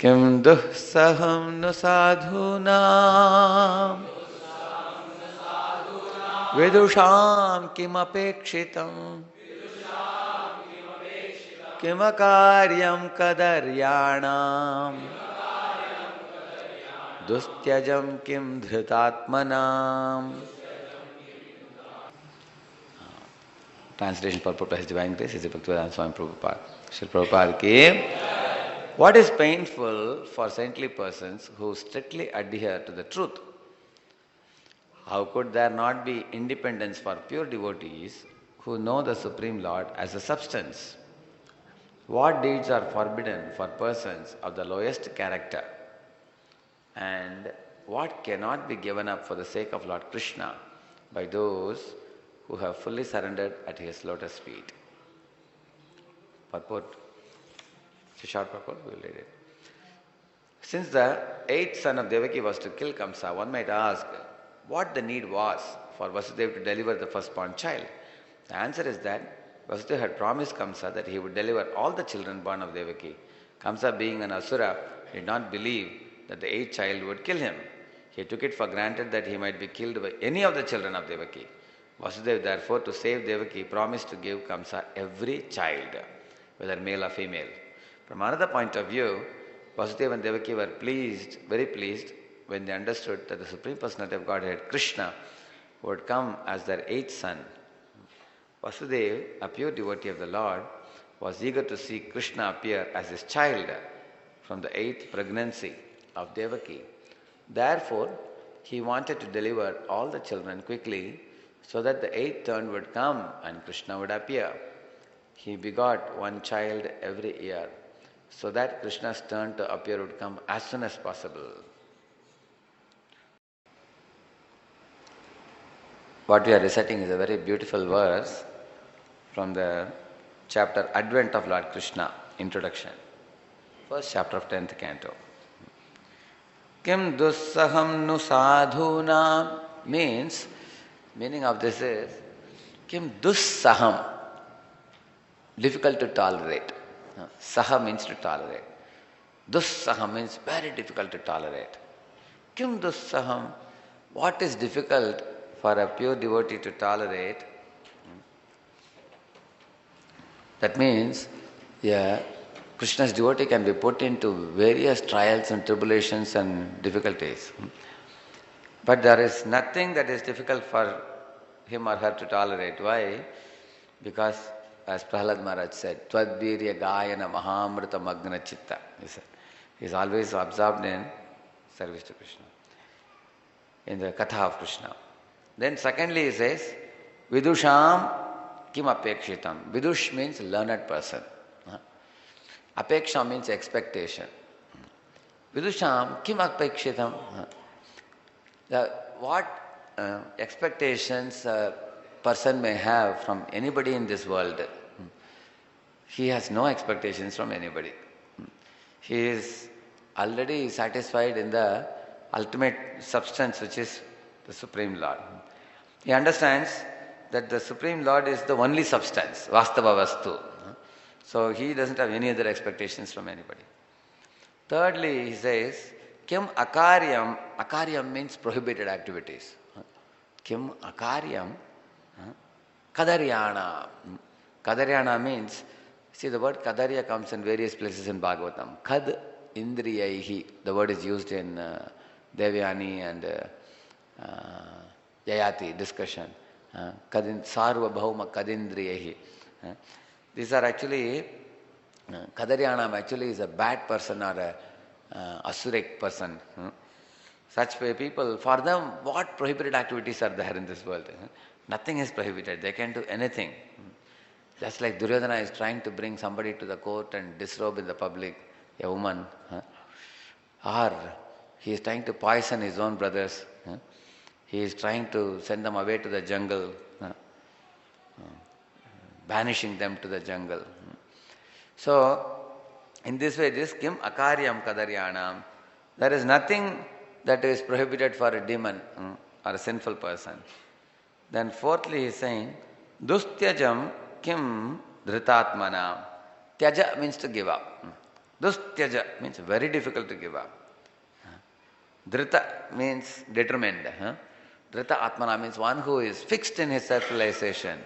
किम दुस्सहं नु साधूनां विदुषां किमपेक्षितं किमकार्यं कदर्याणां दुस्त्यजं किं धृतात्मनां. Translation purport by His Divine Grace is Bhaktivedanta Swami Prabhupada. Srila Prabhupada ki, what is painful for saintly persons who strictly adhere to the truth? How could there not be independence for pure devotees who know the Supreme Lord as a substance? What deeds are forbidden for persons of the lowest character? And what cannot be given up for the sake of Lord Krishna by those who have fully surrendered at His lotus feet? Purport. It's a short purport, we will read it. Since the eighth son of Devaki was to kill Kamsa, one might ask what the need was for Vasudeva to deliver the firstborn child. The answer is that Vasudeva had promised Kamsa that he would deliver all the children born of Devaki. Kamsa, being an asura, did not believe that the eighth child would kill him. He took it for granted that he might be killed by any of the children of Devaki. Vasudeva, therefore, to save Devaki, promised to give Kamsa every child, whether male or female. From another point of view, Vasudeva and Devaki were pleased, very pleased, when they understood that the Supreme Personality of Godhead, Krishna, would come as their eighth son. Vasudeva, a pure devotee of the Lord, was eager to see Krishna appear as his child from the eighth pregnancy of Devaki. Therefore, he wanted to deliver all the children quickly so that the eighth turn would come and Krishna would appear. He begot one child every year so that Krishna's turn to appear would come as soon as possible. What we are reciting is a very beautiful verse from the chapter Advent of Lord Krishna, introduction. First chapter of 10th canto. Kim dussaham nu sadhuna means, meaning of this is, kim dussaham, difficult to tolerate. Saha means to tolerate. Dussaham means very difficult to tolerate. Kim dussaham, what is difficult for a pure devotee to tolerate? That means, Krishna's devotee can be put into various trials and tribulations and difficulties. But there is nothing that is difficult for him or her to tolerate. Why? Because, as Prahlad Maharaj said, Twadvirya Gayana Mahamrita Magna Chitta. He said, he is always absorbed in service to Krishna, in the Katha of Krishna. Then secondly he says, Vidusham Kim Apekshitam. Vidush means learned person. Apeksha means expectation. Vidusham Kim Apekshitam. What expectations a person may have from anybody in this world, he has no expectations from anybody. He is already satisfied in the ultimate substance, which is the Supreme Lord. He understands that the Supreme Lord is the only substance, Vastava Vastu. So he doesn't have any other expectations from anybody. Thirdly, he says, Kim Akaryam. Akaryam means prohibited activities. Kim Akaryam Kadaryana. Kadaryana means, see, the word Kadarya comes in various places in Bhagavatam. Kad Indriyaihi. The word is used in Devyani and Yayati discussion. Sarva Bhauma Kadindriyahi. These are actually, Kadaryanam actually is a bad person or a asuric person. Such people, for them, what prohibited activities are there in this world? Nothing is prohibited. They can do anything. Just like Duryodhana is trying to bring somebody to the court and disrobe in the public, a woman. Or he is trying to poison his own brothers. He is trying to send them away to the jungle, banishing them to the jungle. So, in this way, this Kim Akaryam Kadaryanam, there is nothing that is prohibited for a demon or a sinful person. Then fourthly he is saying, Dustyajam Kim Dhritatmanam. Tyaja means to give up. Dustyaja means very difficult to give up. Drita means determined. Drita Atmana means one who is fixed in his self-realization.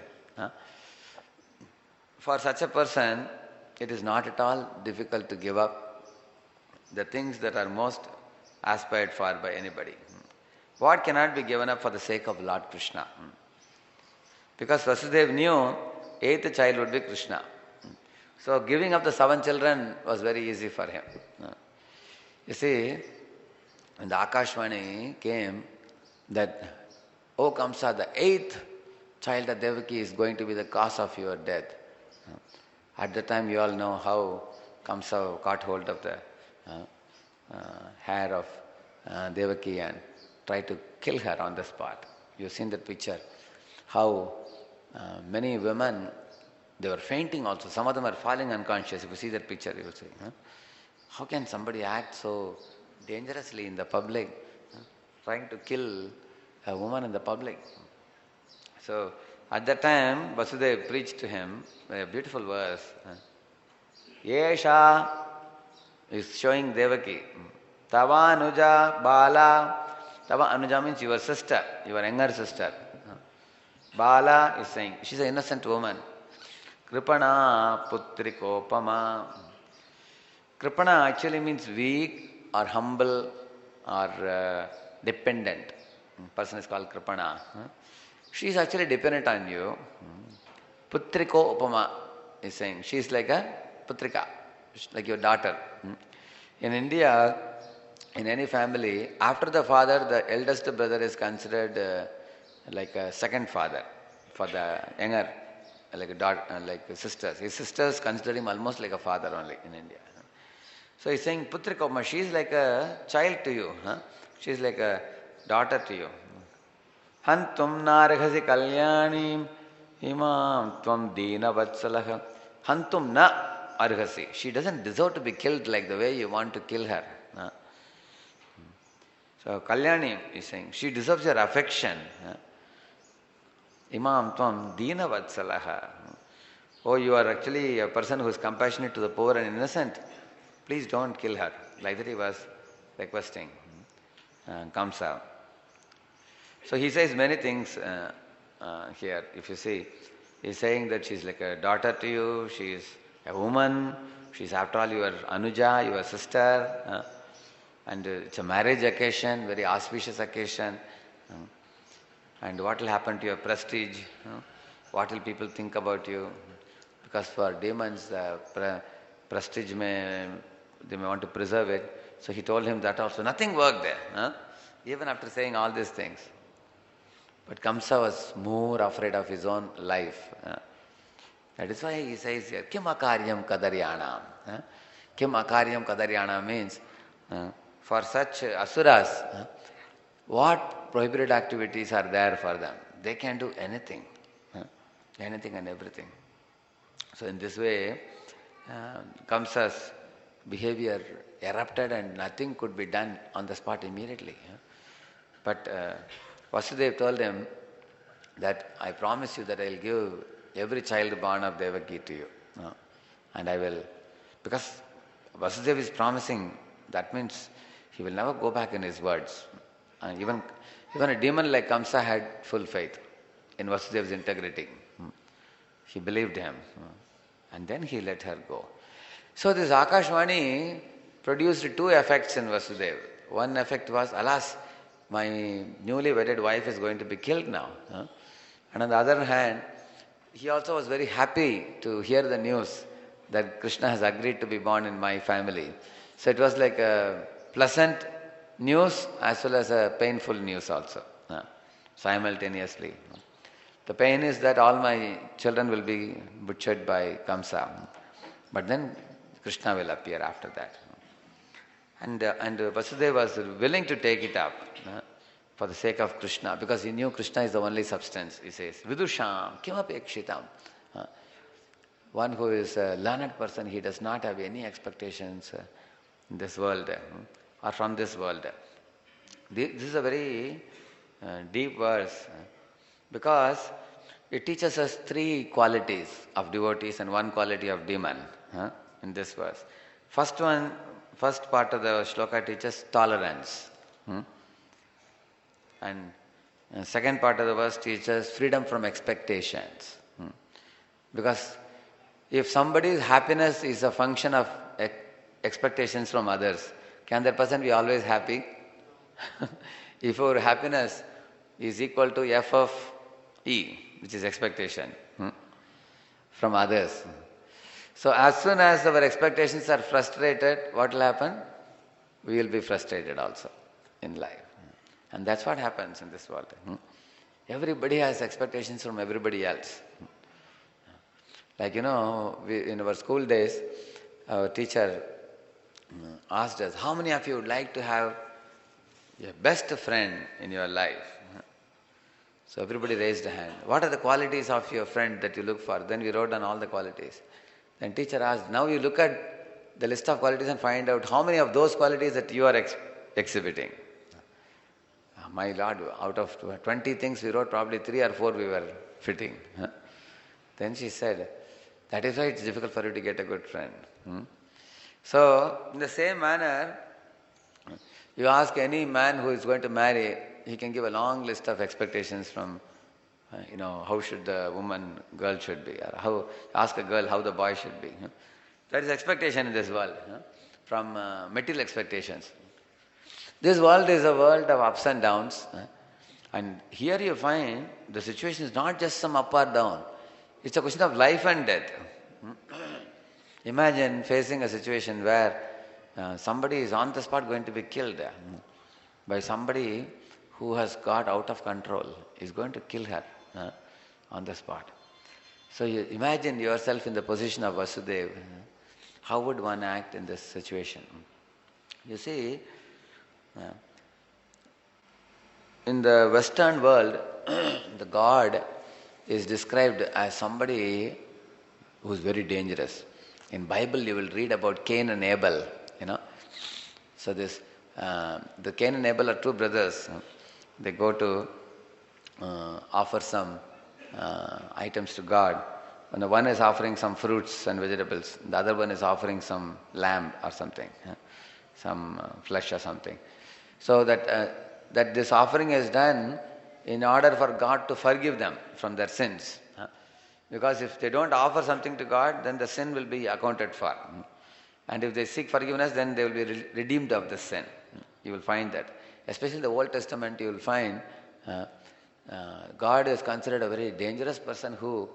For such a person, it is not at all difficult to give up the things that are most aspired for by anybody. What cannot be given up for the sake of Lord Krishna? Because Vasudeva knew eighth child would be Krishna. So giving up the 7 children was very easy for him. You see, when the Akashvani came that, "Oh Kamsa, the 8th child of Devaki is going to be the cause of your death." At the time you all know how Kamsa caught hold of the hair of Devaki and tried to kill her on the spot. You've seen that picture. How many women, they were fainting also. Some of them are falling unconscious. If you see that picture, you will see. How can somebody act so dangerously in the public, trying to kill a woman in the public? So at that time, Vasudeva preached to him a beautiful verse. Yesha is showing Devaki. Tava Anuja Bala. Tava Anuja means your sister, your younger sister. Bala is saying, she's an innocent woman. Kripana Putrikopama. Kripana actually means weak or humble or dependent. Person is called Kripana. She is actually dependent on you. Putriko Upama is saying, she is like a Putrika, like your daughter. In India, in any family, after the father, the eldest brother is considered like a second father for the younger, like a daughter, like sisters. His sisters consider him almost like a father only in India. So he's saying, Putrika Upama, she is like a child to you. She is like a daughter to you. Hantum narghasi kalyani imam tvam dina vatsalah. Hantum na arghasi. She doesn't deserve to be killed like the way you want to kill her. So Kalyani is saying, she deserves your affection. Imam tvam dina vatsalah. Oh, you are actually a person who is compassionate to the poor and innocent. Please don't kill her. Like that he was requesting Kamsa. So he says many things here. If you see, he's saying that she's like a daughter to you, she is a woman, she's after all your Anuja, your sister, and it's a marriage occasion, very auspicious occasion. And what will happen to your prestige? What will people think about you? Because for demons, the prestige they may want to preserve it. So he told him that also. Nothing worked there, even after saying all these things. But Kamsa was more afraid of his own life. That is why he says here, Kim akaryam kadaryanam. Kim akaryam kadaryanam means, for such asuras, what prohibited activities are there for them? They can do anything. Anything and everything. So in this way, Kamsa's behavior erupted and nothing could be done on the spot immediately. But Vasudeva told him that I promise you that I will give every child born of Devaki to you. And I will, because Vasudeva is promising, that means he will never go back in his words. Even a demon like Kamsa had full faith in Vasudeva's integrity. He believed him. And then he let her go. So this Akashvani produced 2 effects in Vasudeva. One effect was, alas, my newly wedded wife is going to be killed now. And on the other hand, he also was very happy to hear the news that Krishna has agreed to be born in my family. So it was like a pleasant news as well as a painful news also, simultaneously. The pain is that all my children will be butchered by Kamsa. But then Krishna will appear after that. And Vasudeva was willing to take it up for the sake of Krishna, because he knew Krishna is the only substance. He says, Vidusham kimapekshitam. One who is a learned person, he does not have any expectations in this world or from this world. This is a very deep verse because it teaches us 3 qualities of devotees and 1 quality of demon in this verse. First one, first part of the shloka teaches tolerance. Hmm? And second part of the verse teaches freedom from expectations. Hmm? Because if somebody's happiness is a function of expectations from others, can that person be always happy? If our happiness is equal to F of E, which is expectation from others. So as soon as our expectations are frustrated, what will happen? We will be frustrated also in life. And that's what happens in this world. Everybody has expectations from everybody else. Like, in our school days, our teacher asked us, how many of you would like to have a best friend in your life? So everybody raised a hand. What are the qualities of your friend that you look for? Then we wrote down all the qualities. Then teacher asked, now you look at the list of qualities and find out how many of those qualities that you are exhibiting. My Lord, out of 20 things we wrote, probably 3 or 4 we were fitting. Then she said, that is why it's difficult for you to get a good friend. So, in the same manner, you ask any man who is going to marry, he can give a long list of expectations from, how should the girl should be, or ask a girl how the boy should be. That is expectation in this world, from material expectations. This world is a world of ups and downs. And here you find the situation is not just some up or down. It's a question of life and death. Imagine facing a situation where somebody is on the spot going to be killed by somebody who has got out of control, is going to kill her on the spot. So you imagine yourself in the position of Vasudeva. How would one act in this situation? You see, in the Western world, the God is described as somebody who is very dangerous. In Bible, you will read about Cain and Abel. So the Cain and Abel are 2 brothers. They go to offer some items to God. And the one is offering some fruits and vegetables. The other one is offering some lamb or something, some flesh or something. So that this offering is done in order for God to forgive them from their sins. Because if they don't offer something to God, then the sin will be accounted for. And if they seek forgiveness, then they will be redeemed of the sin. You will find that. Especially in the Old Testament, you will find God is considered a very dangerous person who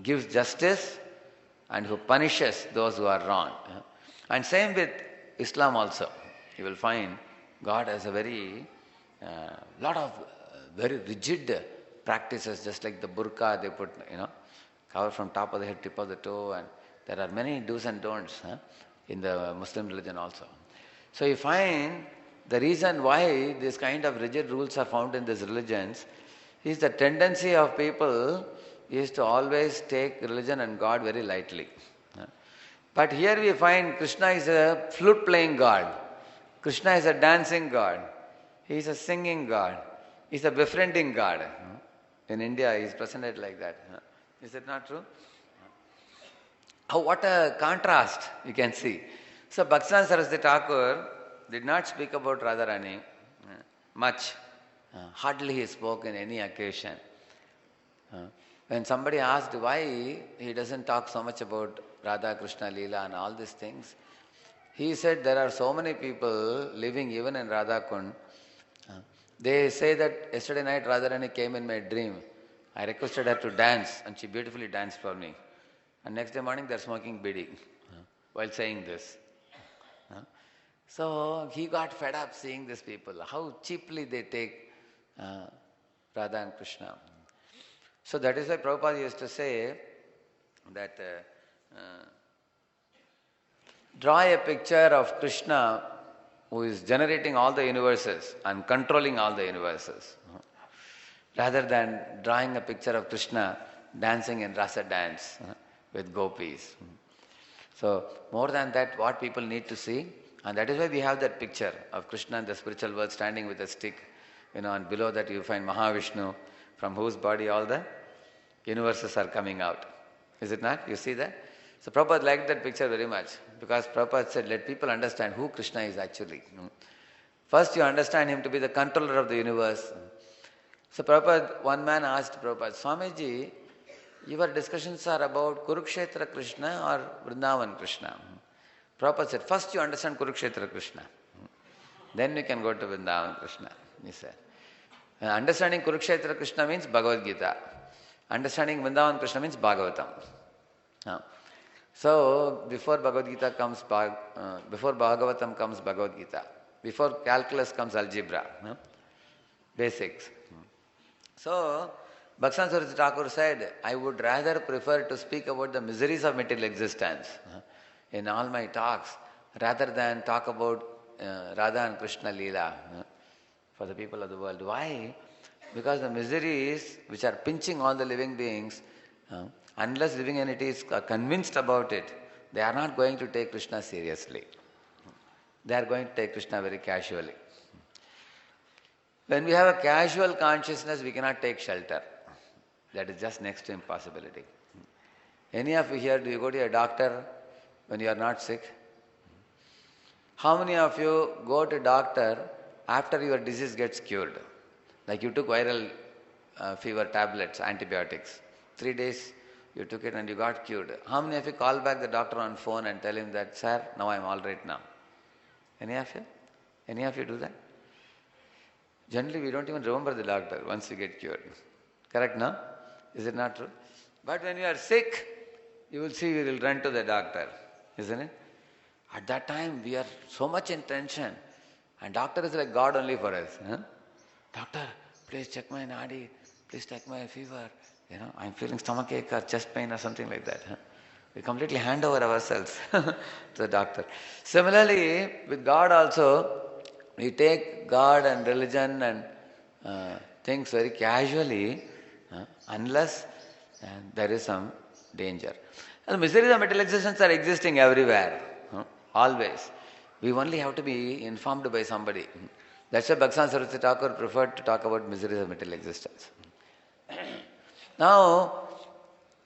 gives justice and who punishes those who are wrong. And same with Islam also. You will find God has a very lot of very rigid practices, just like the burqa they put, cover from top of the head, tip of the toe, and there are many do's and don'ts in the Muslim religion also. So you find the reason why this kind of rigid rules are found in these religions is the tendency of people is to always take religion and God very lightly. But here we find Krishna is a flute playing God. Krishna is a dancing God. He is a singing God. He is a befriending God. In India, he is presented like that. Is it not true? What a contrast you can see. So Bhaktivinoda Saraswati Thakur did not speak about Radharani much. Hardly he spoke in any occasion. When somebody asked why he doesn't talk so much about Radha, Krishna, Leela and all these things, he said there are so many people living even in Radha Kund. They say that yesterday night Radharani came in my dream. I requested her to dance and she beautifully danced for me. And next day morning they are smoking bidi while saying this. So he got fed up seeing these people, how cheaply they take Radha and Krishna. So that is why Prabhupada used to say that draw a picture of Krishna who is generating all the universes and controlling all the universes, rather than drawing a picture of Krishna dancing in rasa dance with gopis. So more than that, what people need to see, and that is why we have that picture of Krishna in the spiritual world standing with a stick, and below that you find Mahavishnu, from whose body all the universes are coming out. Is it not? You see that? So Prabhupada liked that picture very much because Prabhupada said, let people understand who Krishna is actually. First you understand him to be the controller of the universe. So Prabhupada, one man asked Prabhupada, Swamiji, your discussions are about Kurukshetra Krishna or Vrindavan Krishna? Prabhupada said, first you understand Kurukshetra Krishna. Then you can go to Vrindavan Krishna, he said. Understanding Kurukshetra Krishna means Bhagavad Gita. Understanding Vrindavan Krishna means Bhagavatam. So before Bhagavad Gita comes, before Bhagavatam comes Bhagavad Gita. Before calculus comes algebra. Basics. So Bhaktivinoda Saraswati Thakur said, I would rather prefer to speak about the miseries of material existence in all my talks rather than talk about Radha and Krishna Leela for the people of the world. Why? Because the miseries which are pinching all the living beings, unless living entities are convinced about it, they are not going to take Krishna seriously. They are going to take Krishna very casually. When we have a casual consciousness, we cannot take shelter. That is just next to impossibility. Any of you here, do you go to a doctor when you are not sick? How many of you go to doctor after your disease gets cured? Like you took viral fever tablets, antibiotics. 3 days you took it and you got cured. How many of you call back the doctor on phone and tell him that, sir, now I am all right now? Any of you? Any of you do that? Generally, we don't even remember the doctor once we get cured. Correct, no? Is it not true? But when you are sick, you will see you will run to the doctor, isn't it? At that time, we are so much in tension. And doctor is like God only for us. Doctor, please check my nadi. Please check my fever. I'm feeling stomach ache or chest pain or something like that. We completely hand over ourselves to the doctor. Similarly, with God also, we take God and religion and things very casually unless there is some danger. And the miseries of material existence are existing everywhere, always. We only have to be informed by somebody. That's why Bhaktivinoda Saraswati Thakur preferred to talk about miseries of material existence. Now,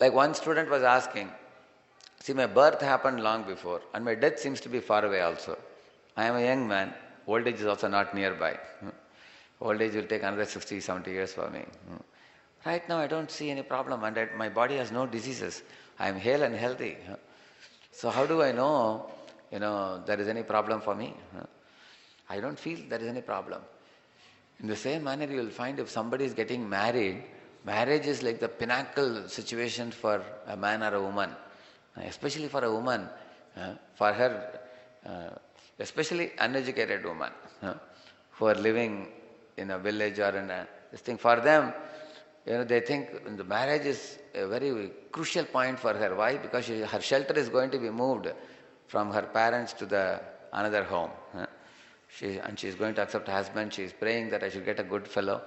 like one student was asking, see, my birth happened long before and my death seems to be far away also. I am a young man. Old age is also not nearby. Old age will take another 60, 70 years for me. Right now I don't see any problem and my body has no diseases. I am hale and healthy. So how do I know, there is any problem for me? I don't feel there is any problem. In the same manner you will find if somebody is getting married, marriage is like the pinnacle situation for a man or a woman. Especially for a woman, for her, especially uneducated women who are living in a village or in this thing. For them, they think the marriage is a very crucial point for her. Why? Because her shelter is going to be moved from her parents to another home. She is going to accept a husband. She is praying that I should get a good fellow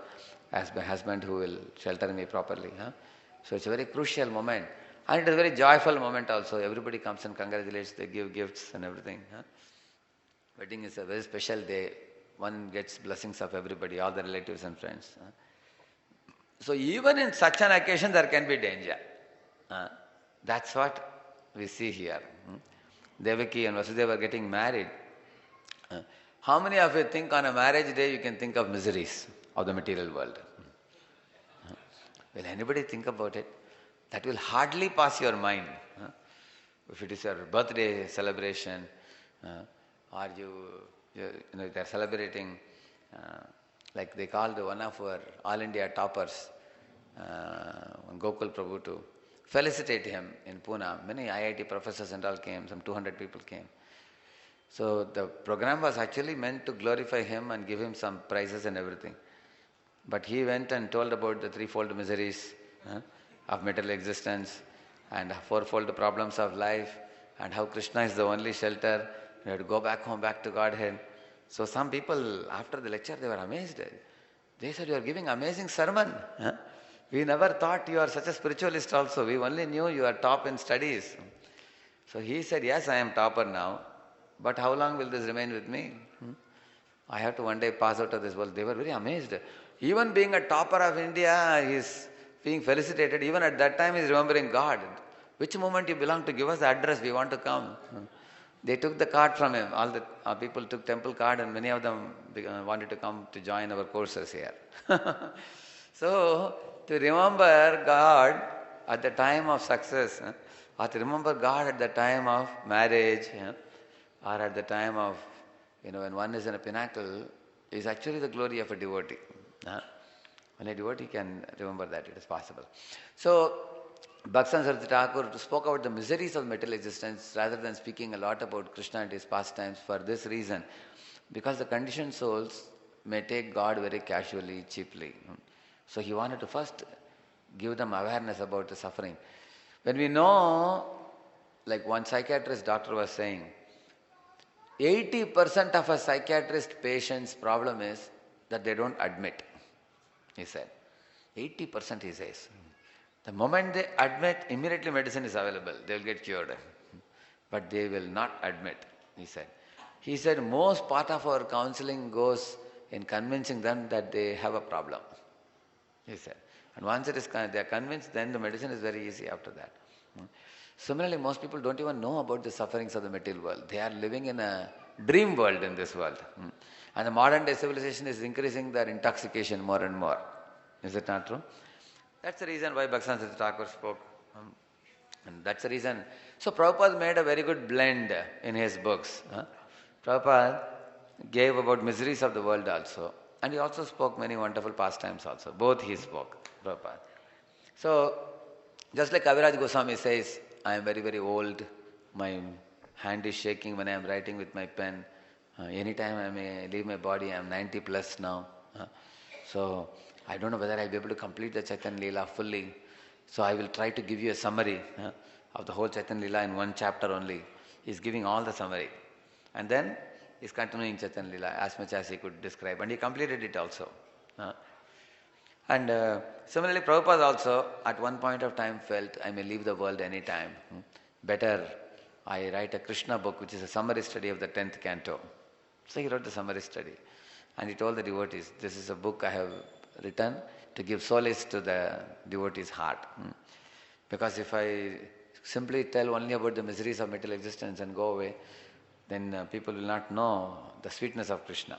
as my husband who will shelter me properly. So it's a very crucial moment. And it is a very joyful moment also. Everybody comes and congratulates, they give gifts and everything. Wedding is a very special day. One gets blessings of everybody, all the relatives and friends. So even in such an occasion there can be danger. That's what we see here. Devaki and Vasudeva are getting married. How many of you think on a marriage day you can think of miseries of the material world? Will anybody think about it? That will hardly pass your mind. If it is your birthday celebration, or they're celebrating, like they called one of our All India toppers, Gokul Prabhu, to felicitate him in Pune. Many IIT professors and all came, some 200 people came. So the program was actually meant to glorify him and give him some prizes and everything. But he went and told about the threefold miseries of material existence and fourfold problems of life and how Krishna is the only shelter. You have to go back home, back to Godhead. So some people, after the lecture, they were amazed. They said, you are giving amazing sermon. We never thought you are such a spiritualist also. We only knew you are top in studies. So he said, yes, I am topper now. But how long will this remain with me? I have to one day pass out of this world. They were very amazed. Even being a topper of India, he is being felicitated. Even at that time, he is remembering God. Which movement you belong to? Give us the address, we want to come. They took the card from him. All the people took temple card, and many of them wanted to come to join our courses here. So, to remember God at the time of success, or to remember God at the time of marriage, or at the time of, when one is in a pinnacle, is actually the glory of a devotee. Only a devotee can remember that it is possible. So, Bhaksan Saraswati Thakur spoke about the miseries of material existence rather than speaking a lot about Krishna and his pastimes for this reason. Because the conditioned souls may take God very casually, cheaply. So he wanted to first give them awareness about the suffering. When we know, like one psychiatrist doctor was saying, 80% of a psychiatrist patient's problem is that they don't admit, he said. 80% he says. The moment they admit, immediately medicine is available. They will get cured. But they will not admit, he said. He said most part of our counseling goes in convincing them that they have a problem, he said. And once they are convinced, then the medicine is very easy after that. Similarly, most people don't even know about the sufferings of the material world. They are living in a dream world in this world. And the modern day civilization is increasing their intoxication more and more. Is it not true? That's the reason why Bhaksan Saraswati Thakur spoke. And that's the reason. So Prabhupada made a very good blend in his books. Prabhupada gave about miseries of the world also. And he also spoke many wonderful pastimes also. Both he spoke, Prabhupada. So, just like Kaviraj Goswami says, I am very, very old. My hand is shaking when I am writing with my pen. Anytime I may leave my body, I am 90 plus now. So, I don't know whether I will be able to complete the Chaitanya Leela fully. So I will try to give you a summary of the whole Chaitanya Leela in one chapter only. He's giving all the summary. And then he's continuing Chaitanya Leela as much as he could describe. And he completed it also. And similarly, Prabhupada also at one point of time felt, I may leave the world any time. Better I write a Krishna book, which is a summary study of the 10th canto. So he wrote the summary study. And he told the devotees, this is a book I have written to give solace to the devotee's heart. Because if I simply tell only about the miseries of material existence and go away, then people will not know the sweetness of Krishna.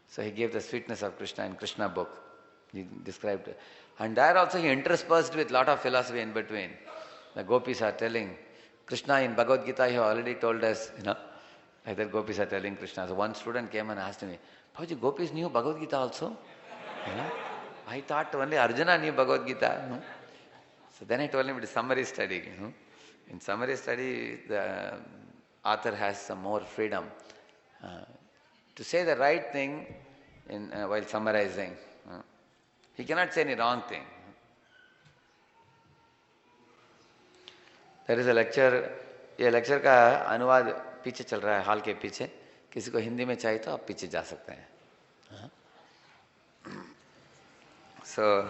So he gave the sweetness of Krishna in Krishna book. He described it. And there also he interspersed with lot of philosophy in between. The gopis are telling, Krishna in Bhagavad Gita, he already told us, like that gopis are telling Krishna. So one student came and asked me, Prabhuji, gopis knew Bhagavad Gita also? I thought only Arjuna knew Bhagavad Gita. So then I told him it is summary study. In summary study, the author has some more freedom to say the right thing while summarizing. He cannot say any wrong thing. There is a lecture, ये lecture का अनुवाद पीछे चल रहा है hall के पीछे. किसी को हिंदी में चाहिए तो आप पीछे जा सकते हैं. So,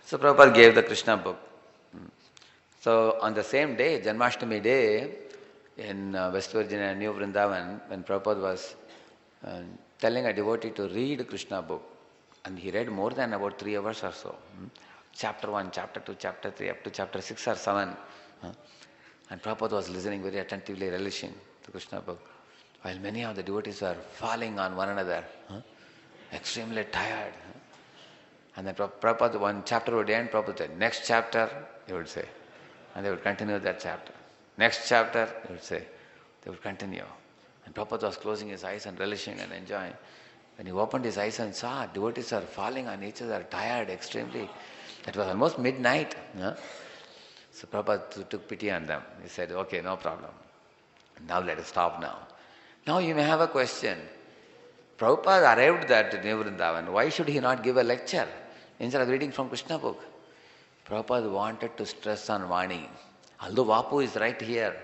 so Prabhupada gave the Krishna book. So on the same day, Janmashtami day, in West Virginia, New Vrindavan, when Prabhupada was telling a devotee to read Krishna book, and he read more than about 3 hours or so. Chapter 1, chapter 2, chapter 3, up to chapter 6 or 7. And Prabhupada was listening very attentively, relishing to Krishna book, while many of the devotees were falling on one another. Extremely tired. And then Prabhupada, one chapter would end, Prabhupada said, next chapter, he would say. And they would continue that chapter. Next chapter, he would say. They would continue. And Prabhupada was closing his eyes and relishing and enjoying. When he opened his eyes and saw devotees are falling on each other, tired extremely. It was almost midnight. So Prabhupada took pity on them. He said, okay, no problem. Now let us stop now. Now you may have a question. Prabhupada arrived at New Vrindavan. Why should he not give a lecture instead of reading from Krishna book? Prabhupada wanted to stress on Vani. Although Vapu is right here,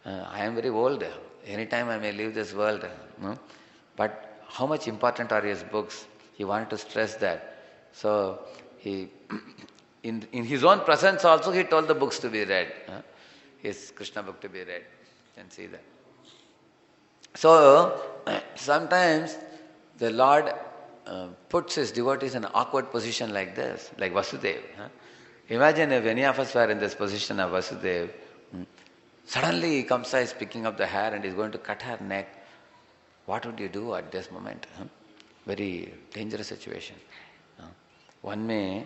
I am very old. Anytime I may leave this world. But how much important are his books? He wanted to stress that. So he, in his own presence also, he told the books to be read. His Krishna book to be read. You can see that. So, sometimes the Lord puts his devotees in an awkward position like this, like Vasudeva. Imagine if any of us were in this position of Vasudeva. Suddenly Kamsa is picking up the hair and is going to cut her neck. What would you do at this moment? Very dangerous situation. One may,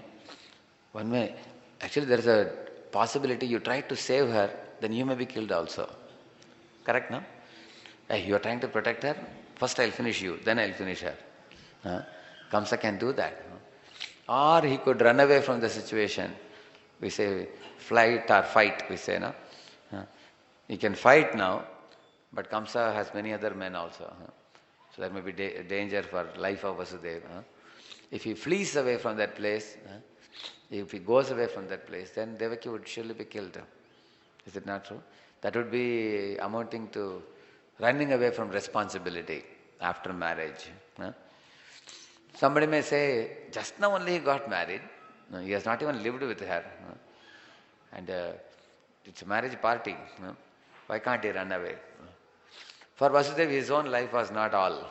actually there is a possibility you try to save her, then you may be killed also. Correct, no? Hey, you are trying to protect her, first I'll finish you, then I'll finish her. Kamsa can do that. Or he could run away from the situation. We say flight or fight, we say, no? He can fight now, but Kamsa has many other men also. So there may be danger for life of Vasudeva. If he flees away from that place, if he goes away from that place, then Devaki would surely be killed. Is it not true? That would be amounting to running away from responsibility after marriage. Somebody may say, just now only he got married. No, he has not even lived with her. And it's a marriage party. Why can't he run away? For Vasudeva, his own life was not all.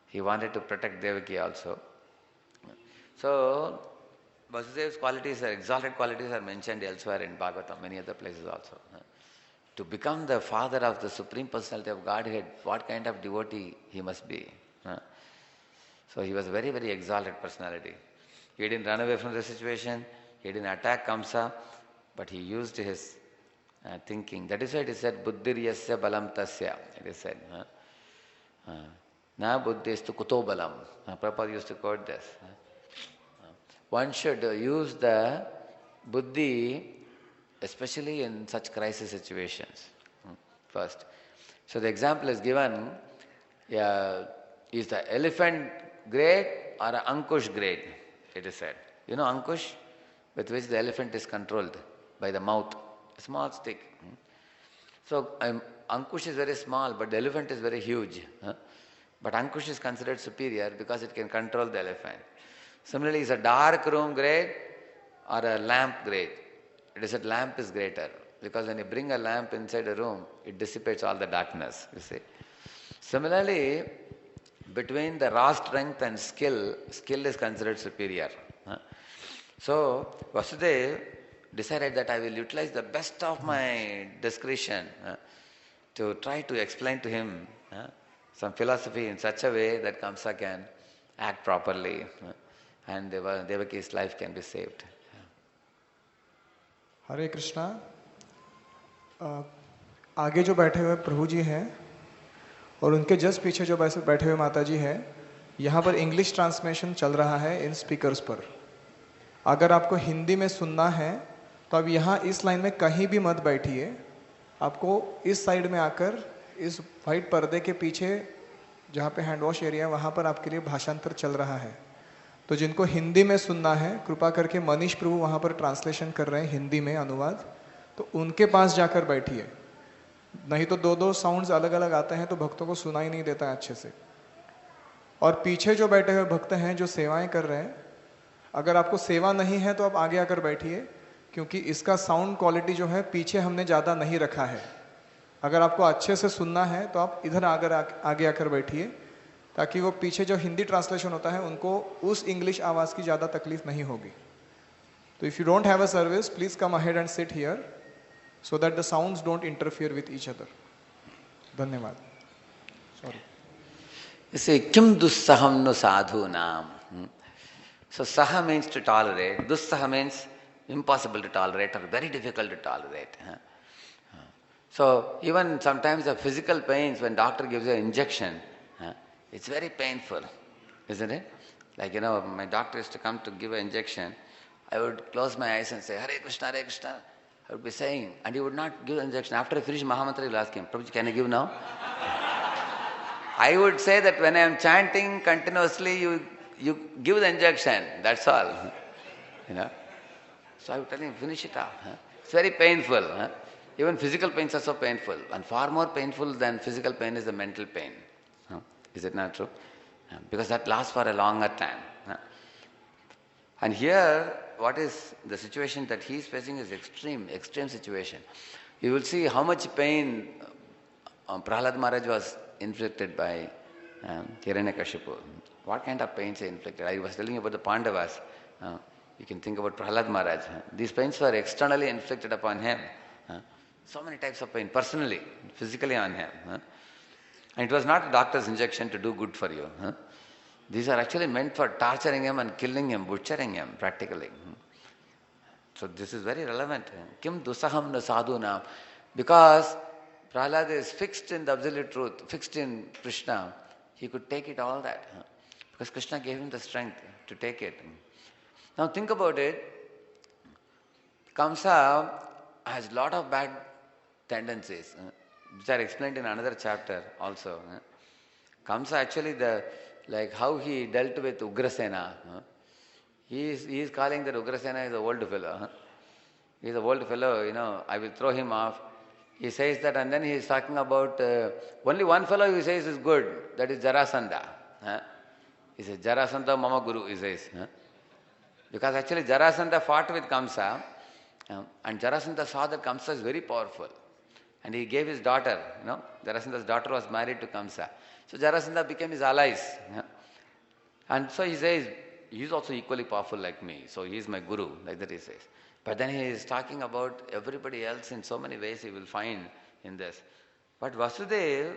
He wanted to protect Devaki also. So, Vasudeva's qualities, exalted qualities are mentioned elsewhere in Bhagavatam, many other places also. To become the father of the Supreme Personality of Godhead, what kind of devotee he must be. So he was a very, very exalted personality. He didn't run away from the situation, he didn't attack Kamsa, but he used his thinking. That is why it is said, Buddhiryasya balam tasya. It is said. Na buddhistu kuto balam. Prabhupada used to quote this. One should use the buddhi, especially in such crisis situations. First. So the example is given, is the elephant great or Ankush great? It is said. You know Ankush, with which the elephant is controlled by the mouth. A small stick. So Ankush is very small, but the elephant is very huge. But Ankush is considered superior because it can control the elephant. Similarly, is a dark room great or a lamp great? It is that lamp is greater because when you bring a lamp inside a room, it dissipates all the darkness, you see. Similarly, between the raw strength and skill is considered superior. So, Vasudeva decided that I will utilize the best of my discretion to try to explain to him some philosophy in such a way that Kamsa can act properly and Devaki's life can be saved. हरे कृष्णा। आगे जो बैठे हुए प्रभु जी हैं और उनके just पीछे जो बैठे हुए माता जी हैं, यहाँ पर इंग्लिश ट्रांसलेशन चल रहा है इन स्पीकर्स पर। अगर आपको हिंदी में सुनना है तो अब यहाँ इस लाइन में कहीं भी मत बैठिए, आपको इस साइड में आकर इस वाइट पर्दे के पीछे जहाँ पे हैंड वॉश एरिया वहाँ पर आपके लिए भाषांतर चल रहा है। तो जिनको हिंदी में सुनना है कृपा करके मनीष प्रभु वहाँ पर ट्रांसलेशन कर रहे हैं हिंदी में अनुवाद, तो उनके पास जाकर बैठिए, नहीं तो दो दो साउंड्स अलग अलग आते हैं तो भक्तों को सुना ही नहीं देता है अच्छे से। और पीछे जो बैठे हुए भक्त हैं जो सेवाएं कर रहे हैं, अगर आपको सेवा नहीं है तो आप आगे आकर बैठिए, क्योंकि इसका साउंड क्वालिटी जो है पीछे हमने ज़्यादा नहीं रखा है। अगर आपको अच्छे से सुनना है तो आप इधर आगे आकर बैठिए, ताकि वो पीछे जो हिंदी ट्रांसलेशन होता है उनको उस इंग्लिश आवाज़ की ज़्यादा तकलीफ नहीं होगी। तो if you don't have a service, please come ahead and sit here so that the sounds don't interfere with each other. धन्यवाद। Sorry. You see, kim dussaham no sadhu naam. So saha means to tolerate, dussaha means impossible to tolerate or very difficult to tolerate. So even sometimes the physical pains when doctor gives you an injection, it's very painful, isn't it? Like, you know, my doctor used to come to give an injection, I would close my eyes and say, Hare Krishna, Hare Krishna. I would be saying, and he would not give the injection. After I finish Mahamantra, he will ask him, Prabhuji, can I give now? I would say that when I am chanting continuously, you give the injection, that's all. You know. So I would tell him, finish it off. It's very painful. Even physical pains are so painful. And far more painful than physical pain is the mental pain. Is it not true? Because that lasts for a longer time. And here, what is the situation that he is facing is extreme situation. You will see how much pain Prahlad Maharaj was inflicted by Hiranyakashipu. What kind of pains he inflicted? I was telling you about the Pandavas. You can think about Prahlad Maharaj. These pains were externally inflicted upon him. So many types of pain, personally, physically on him. And it was not a doctor's injection to do good for you. These are actually meant for torturing him and killing him, butchering him, practically. So this is very relevant. Kim dusaham na sadhunam. Because Prahlad is fixed in the absolute truth, fixed in Krishna, he could take it all that. Because Krishna gave him the strength to take it. Now think about it. Kamsa has lot of bad tendencies, which are explained in another chapter also. Kamsa actually, like how he dealt with Ugrasena. He is calling that Ugrasena is a old fellow. He is a old fellow, I will throw him off. He says that, and then he is talking about only one fellow he says is good, that is Jarasandha. He says, Jarasandha Mama Guru, he says. Because actually Jarasandha fought with Kamsa, and Jarasandha saw that Kamsa is very powerful. And he gave his daughter, Jarasandha's daughter was married to Kamsa. So Jarasandha became his allies. And so he says, he is also equally powerful like me, so he is my guru, like that he says. But then he is talking about everybody else in so many ways he will find in this. But Vasudeva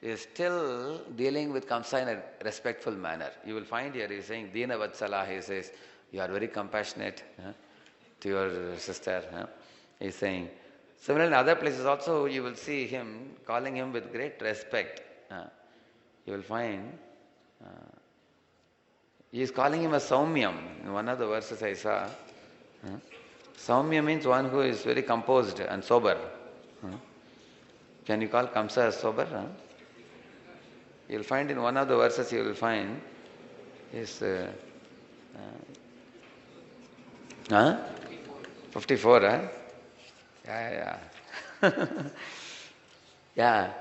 is still dealing with Kamsa in a respectful manner. You will find here he is saying, Dina Vatsala, he says, you are very compassionate to your sister. He is saying. Similarly, in other places also you will see him calling him with great respect. You will find he is calling him a Saumyam. In one of the verses I saw, Saumya means one who is very composed and sober. Can you call Kamsa as sober? You will find in one of the verses, you will find is 54, Yeah. Yeah.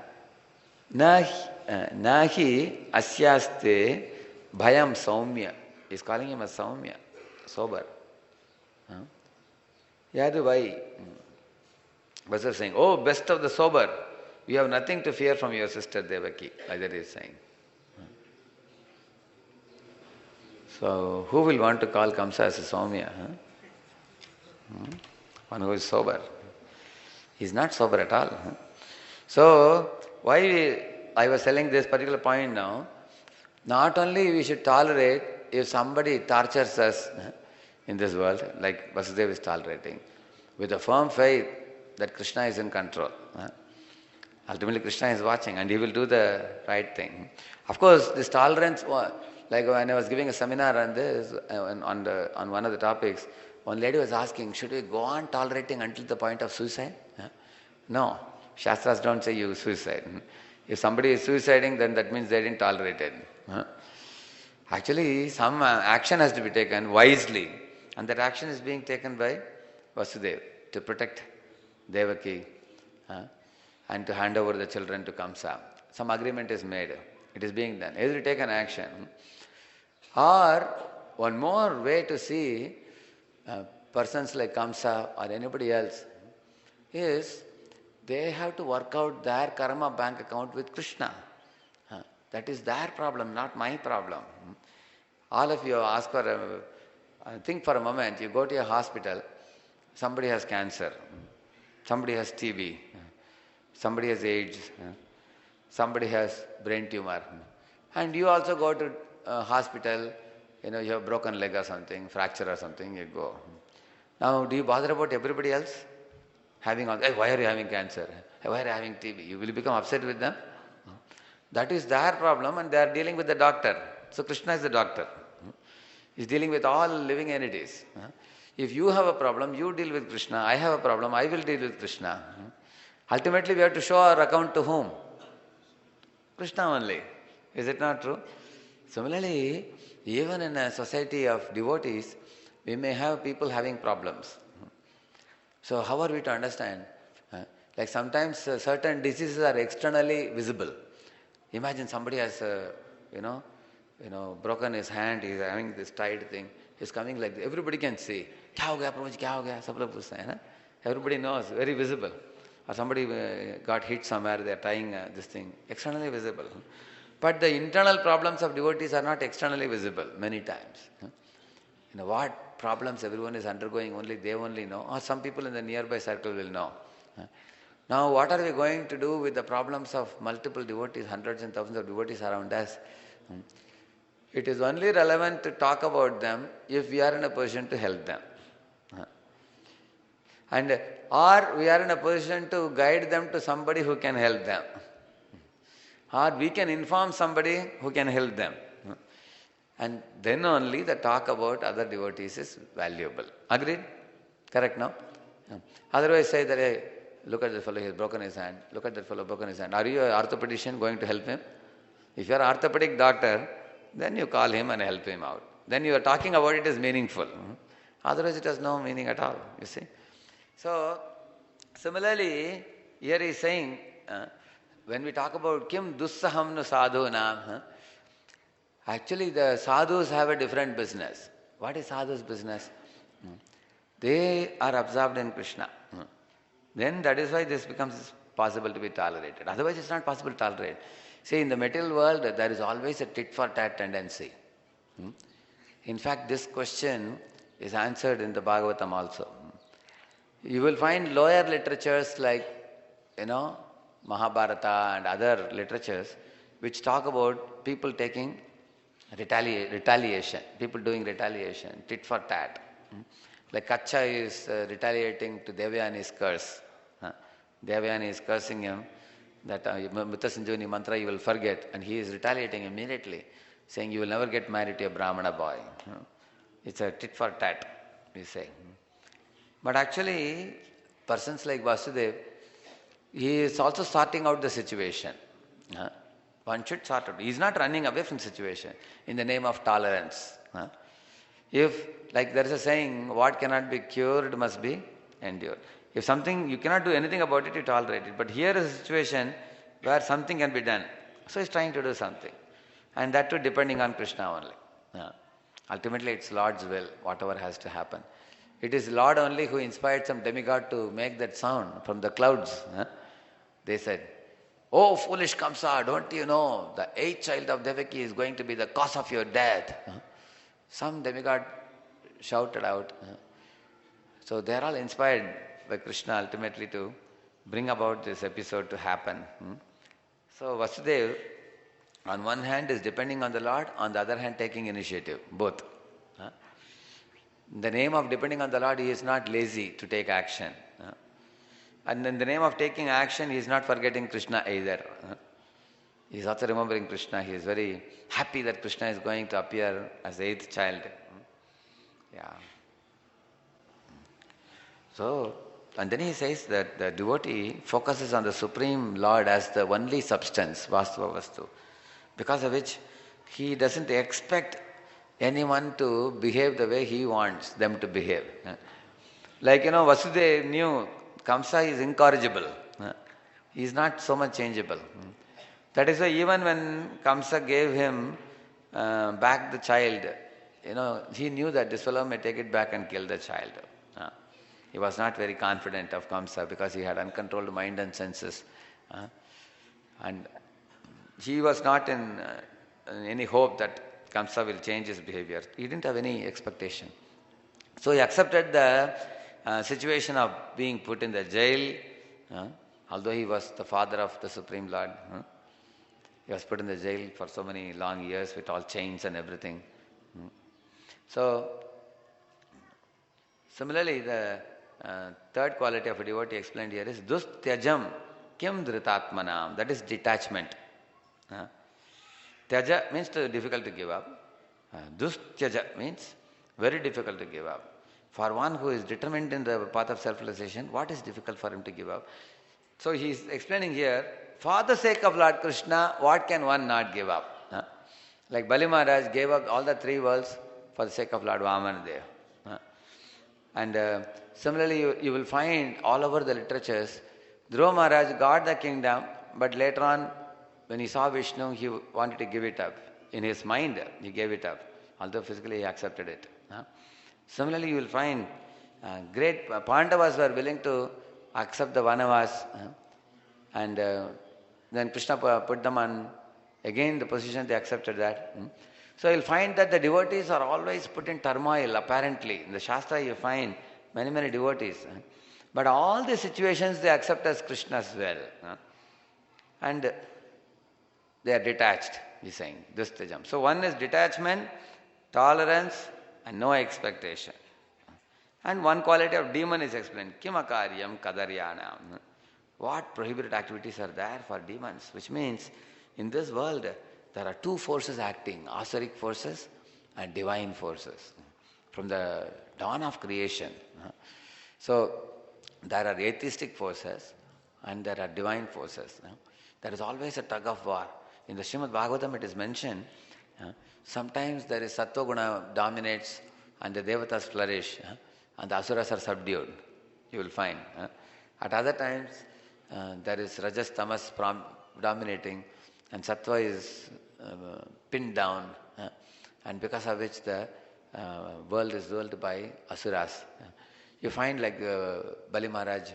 Nahi asyaste bhayam saumya. He is calling him a Saumya, sober. Yadu Basa is saying, oh, best of the sober, you have nothing to fear from your sister Devaki, like that he is saying. So, who will want to call Kamsa as a Saumya? One who is sober. He is not sober at all. So, I was telling this particular point now, not only we should tolerate if somebody tortures us in this world, like Vasudeva is tolerating, with a firm faith that Krishna is in control. Ultimately Krishna is watching and he will do the right thing. Of course, this tolerance, like when I was giving a seminar on this, on one of the topics, one lady was asking, should we go on tolerating until the point of suicide? No, Shastras don't say you suicide. If somebody is suiciding, then that means they didn't tolerate it. Actually, some action has to be taken wisely, and that action is being taken by Vasudeva to protect Devaki and to hand over the children to Kamsa. Some agreement is made. It is being done. Either take an action, or one more way to see persons like Kamsa or anybody else is they have to work out their karma bank account with Krishna. That is their problem, not my problem. All of you ask for think for a moment, you go to a hospital, somebody has cancer, somebody has TB, somebody has AIDS, somebody has brain tumor, and you also go to a hospital, you have broken leg or something, fracture or something, you go. Now, do you bother about everybody else? Having all, hey, why are you having cancer? Hey, why are you having TB? You will become upset with them. That is their problem and they are dealing with the doctor. So Krishna is the doctor. He is dealing with all living entities. If you have a problem, you deal with Krishna. I have a problem, I will deal with Krishna. Ultimately, we have to show our account to whom? Krishna only. Is it not true? Similarly, even in a society of devotees, we may have people having problems. So how are we to understand? Like sometimes certain diseases are externally visible. Imagine somebody has, broken his hand, he is having this tied thing. He is coming like this. Everybody can see. Kya ho gaya, Prabhuji, kya ho gaya? Sab log puchte hain, na? Everybody knows, very visible. Or somebody got hit somewhere, they are tying this thing. Externally visible. But the internal problems of devotees are not externally visible many times. What problems everyone is undergoing, only they only know, or some people in the nearby circle will know. Now, what are we going to do with the problems of multiple devotees, hundreds and thousands of devotees around us? It is only relevant to talk about them if we are in a position to help them. And or we are in a position to guide them to somebody who can help them. Or we can inform somebody who can help them. And then only the talk about other devotees is valuable. Agreed? Correct now? Otherwise say that, hey, look at the fellow, he has broken his hand. Look at that fellow, broken his hand. Are you an orthopedician going to help him? If you are an orthopedic doctor, then you call him and help him out. Then you are talking about it is meaningful. Otherwise it has no meaning at all, you see. So, similarly, here he is saying, when we talk about Kim Dussahamnu Sadhunam, actually the sadhus have a different business. What is sadhus' business? They are absorbed in Krishna. Then that is why this becomes possible to be tolerated. Otherwise it's not possible to tolerate. See, in the material world, there is always a tit-for-tat tendency. In fact, this question is answered in the Bhagavatam also. You will find lower literatures like, Mahabharata and other literatures which talk about people taking retaliation, people doing retaliation, tit for tat. Like Kacha is retaliating to Devyani's curse. Devyani is cursing him that Mrita Sanjeevani mantra you will forget, and he is retaliating immediately, saying you will never get married to a Brahmana boy. It's a tit for tat, we say. But actually, persons like Vasudev, he is also sorting out the situation. One should sort out. He is not running away from situation in the name of tolerance. If, like there is a saying, what cannot be cured must be endured. If something, you cannot do anything about it, you tolerate it. But here is a situation where something can be done. So he's trying to do something. And that too depending on Krishna only. Ultimately it's Lord's will, whatever has to happen. It is Lord only who inspired some demigod to make that sound from the clouds. They said, "Oh foolish Kamsa, don't you know the 8th child of Devaki is going to be the cause of your death?" Some demigod shouted out. So they are all inspired by Krishna ultimately to bring about this episode to happen. So Vasudeva, on one hand is depending on the Lord, on the other hand taking initiative, both. In the name of depending on the Lord, he is not lazy to take action. And in the name of taking action, he is not forgetting Krishna either. He is also remembering Krishna. He is very happy that Krishna is going to appear as the 8th child. Yeah. So, and then he says that the devotee focuses on the Supreme Lord as the only substance, Vastava Vastu, because of which he doesn't expect anyone to behave the way he wants them to behave. Like, Vasudeva knew Kamsa is incorrigible. He is not so much changeable. That is why even when Kamsa gave him back the child, he knew that this fellow may take it back and kill the child. He was not very confident of Kamsa because he had uncontrolled mind and senses. And he was not in any hope that Kamsa will change his behavior. He didn't have any expectation. So he accepted the situation of being put in the jail, although he was the father of the Supreme Lord. He was put in the jail for so many long years with all chains and everything. So, similarly, the third quality of a devotee explained here is Dustyajam Kim Dhritatmanam, that is detachment. Tyaja means difficult to give up. Dustyaja means very difficult to give up. For one who is determined in the path of self-realization, what is difficult for him to give up? So he is explaining here, for the sake of Lord Krishna, what can one not give up? Like Bali Maharaj gave up all the 3 worlds for the sake of Lord Vamanadeva. And similarly, you will find all over the literatures, Dhruva Maharaj got the kingdom, but later on, when he saw Vishnu, he wanted to give it up. In his mind, he gave it up, although physically he accepted it. Similarly, you will find great Pandavas were willing to accept the Vanavas, and then Krishna put them on again the position, they accepted that. So you'll find that the devotees are always put in turmoil, apparently. In the Shastra you find many, many devotees. But all the situations they accept as Krishna as well. And they are detached, he's saying, dustajam. So one is detachment, tolerance, and no expectation. And one quality of demon is explained, kimakaryam kadaryanam. What prohibited activities are there for demons? Which means in this world there are two forces acting, asuric forces and divine forces. From the dawn of creation. So there are atheistic forces and there are divine forces. There is always a tug of war. In the Srimad Bhagavatam it is mentioned, sometimes there is Sattva Guna dominates and the Devatas flourish and the Asuras are subdued, you will find. At other times there is Rajas Tamas dominating and Sattva is pinned down and because of which the world is ruled by Asuras. You find like Bali Maharaj,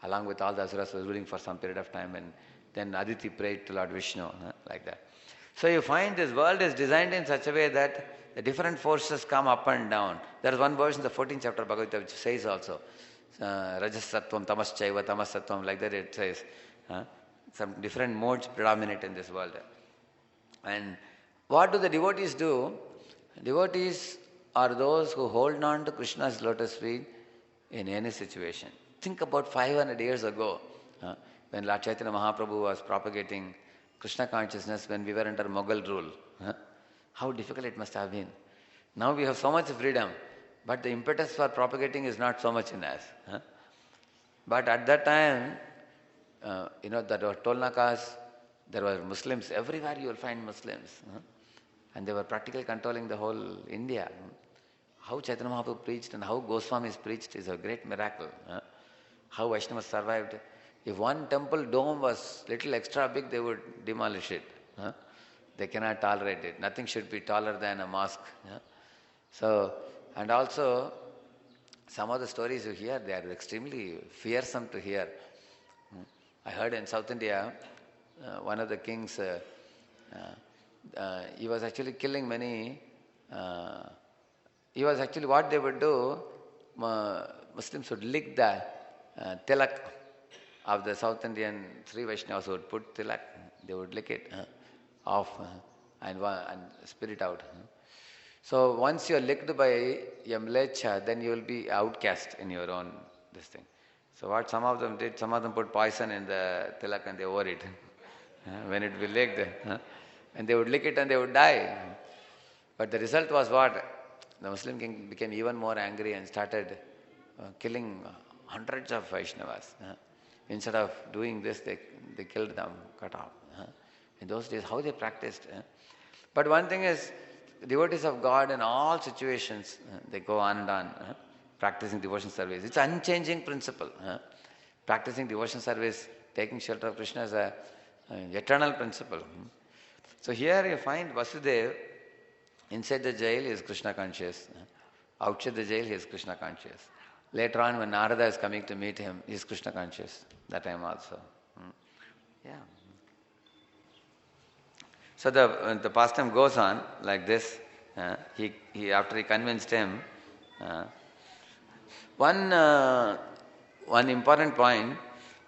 along with all the Asuras was ruling for some period of time and then Aditi prayed to Lord Vishnu, like that. So you find this world is designed in such a way that the different forces come up and down. There is one verse in the 14th chapter of Bhagavad Gita which says also, Rajas Sattvam, Tamas Chaiva, Tamas Sattvam, like that it says. Some different modes predominate in this world. And what do the devotees do? Devotees are those who hold on to Krishna's lotus feet in any situation. Think about 500 years ago, when Lord Chaitanya Mahaprabhu was propagating Krishna consciousness when we were under Mughal rule. How difficult it must have been. Now we have so much freedom, but the impetus for propagating is not so much in us. But at that time, there were Tolnakas, there were Muslims, everywhere you will find Muslims. And they were practically controlling the whole India. How Chaitanya Mahaprabhu preached and how Goswamis preached is a great miracle. How Vaishnavas survived. If one temple dome was little extra big, they would demolish it. They cannot tolerate it. Nothing should be taller than a mosque. So, and also, some of the stories you hear, they are extremely fearsome to hear. I heard in South India, one of the kings, he was actually killing many. He was actually, what they would do, Muslims would lick the tilak of the South Indian Sri Vaishnavas would put tilak, they would lick it off and spit it out. So once you are licked by a mlecha, then you will be outcast in your own this thing. So what some of them did, some of them put poison in the tilak and they wore it when it will be licked. And they would lick it and they would die. But the result was what? The Muslim king became even more angry and started killing hundreds of Vaishnavas. Instead of doing this, they killed them, cut off. In those days, how they practiced. But one thing is, devotees of God in all situations, they go on and on, practicing devotion service. It's an unchanging principle. Practicing devotion service, taking shelter of Krishna is an eternal principle. So here you find Vasudeva, inside the jail he is Krishna conscious. Outside the jail he is Krishna conscious. Later on when Narada is coming to meet him, he is Krishna conscious. That time also. Yeah. So the pastime goes on like this. He after he convinced him, one important point,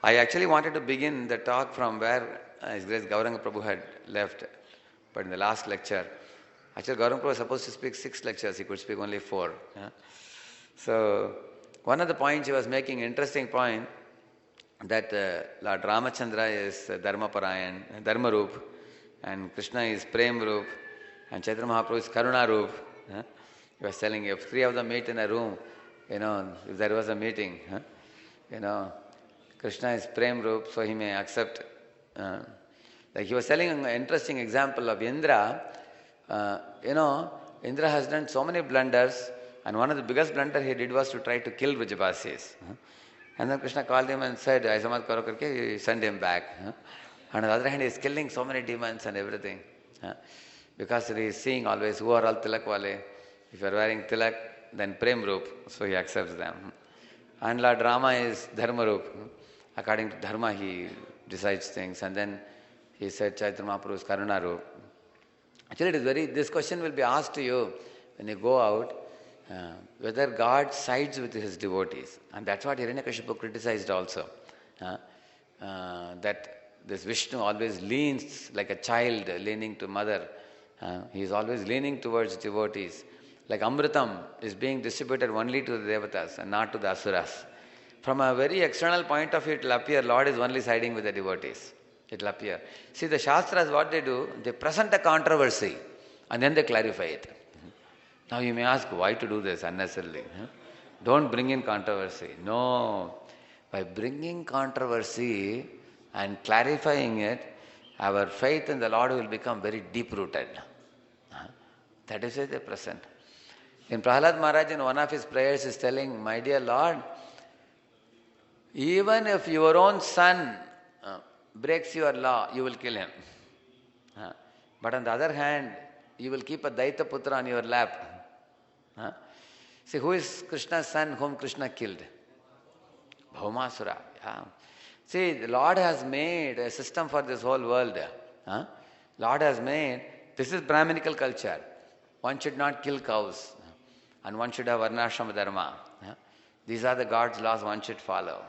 I actually wanted to begin the talk from where His Grace Gauranga Prabhu had left, but in the last lecture, actually Gauranga Prabhu was supposed to speak 6 lectures, he could speak only 4. So one of the points he was making, interesting point, that Lord Ramachandra is Dharma Parayan, Dharma Roop, and Krishna is Prem Roop, and Chaitanya Mahaprabhu is Karuna Roop. He was telling, if 3 of them meet in a room, if there was a meeting, Krishna is Prem Roop, so he may accept. Like he was telling an interesting example of Indra. Indra has done so many blunders, and one of the biggest blunders he did was to try to kill Vrijabasis. And then Krishna called him and said, Aisamad karo karke, he sent him back. On the other hand, he is killing so many demons and everything. Because he is seeing always, who are all tilak wale. If you are wearing tilak, then Prem Roop, so he accepts them. And Lord Rama is Dharma Roop. According to Dharma, he decides things. And then he said Chaitanya Mahaprabhu is Karuna Roop. Actually, this question will be asked to you when you go out, whether God sides with his devotees. And that's what Hiranyakashipu criticized also. That this Vishnu always leans like a child leaning to mother. He is always leaning towards devotees. Like Amritam is being distributed only to the Devatas and not to the Asuras. From a very external point of view, it will appear Lord is only siding with the devotees. It will appear. See, the Shastras, what they do, they present a controversy and then they clarify it. Now you may ask, why to do this unnecessarily? Don't bring in controversy. No. By bringing controversy and clarifying it, our faith in the Lord will become very deep-rooted. That is why they present. In Prahlad Maharaj, in one of his prayers, is telling, my dear Lord, even if your own son breaks your law, you will kill him. But on the other hand, you will keep a Daita Putra on your lap. See, who is Krishna's son whom Krishna killed? Bhaumasura. Yeah. See, the Lord has made a system for this whole world. Lord has made, this is Brahminical culture. One should not kill cows. And one should have Varnashrama Dharma. These are the God's laws one should follow.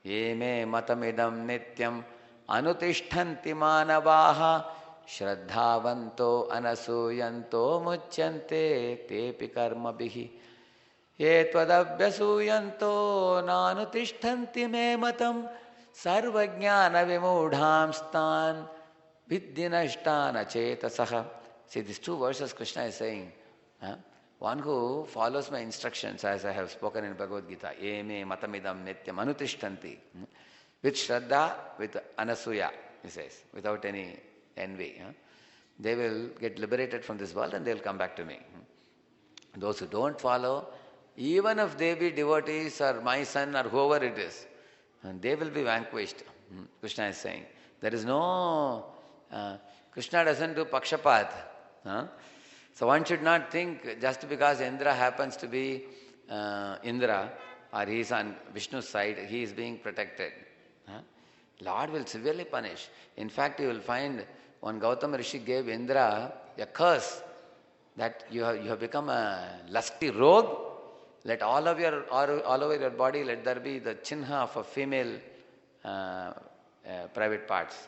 Ye me matamidam nityam anutishtanti manavaha shraddhavanto anasuyanto muchyante tepi karma bihi ye tvadabhyasuyanto nanutishtanti me matam sarvajnana vimudhamstan viddhinashtana chetasaha. See, these two verses Krishna is saying, one who follows my instructions, as I have spoken in Bhagavad Gita, ye me matamidam nityam anutishtanti, with Shraddha, with Anasuya, he says, without any envy. They will get liberated from this world and they will come back to me. Those who don't follow, even if they be devotees or my son or whoever it is, they will be vanquished. Krishna is saying. There is no, Krishna doesn't do pakshapat. So one should not think just because Indra happens to be Indra or he is on Vishnu's side, he is being protected. Lord will severely punish. In fact, you will find when Gautama Rishi gave Indra a curse that you have become a lusty rogue. Let all over your body, let there be the chinha of a female private parts.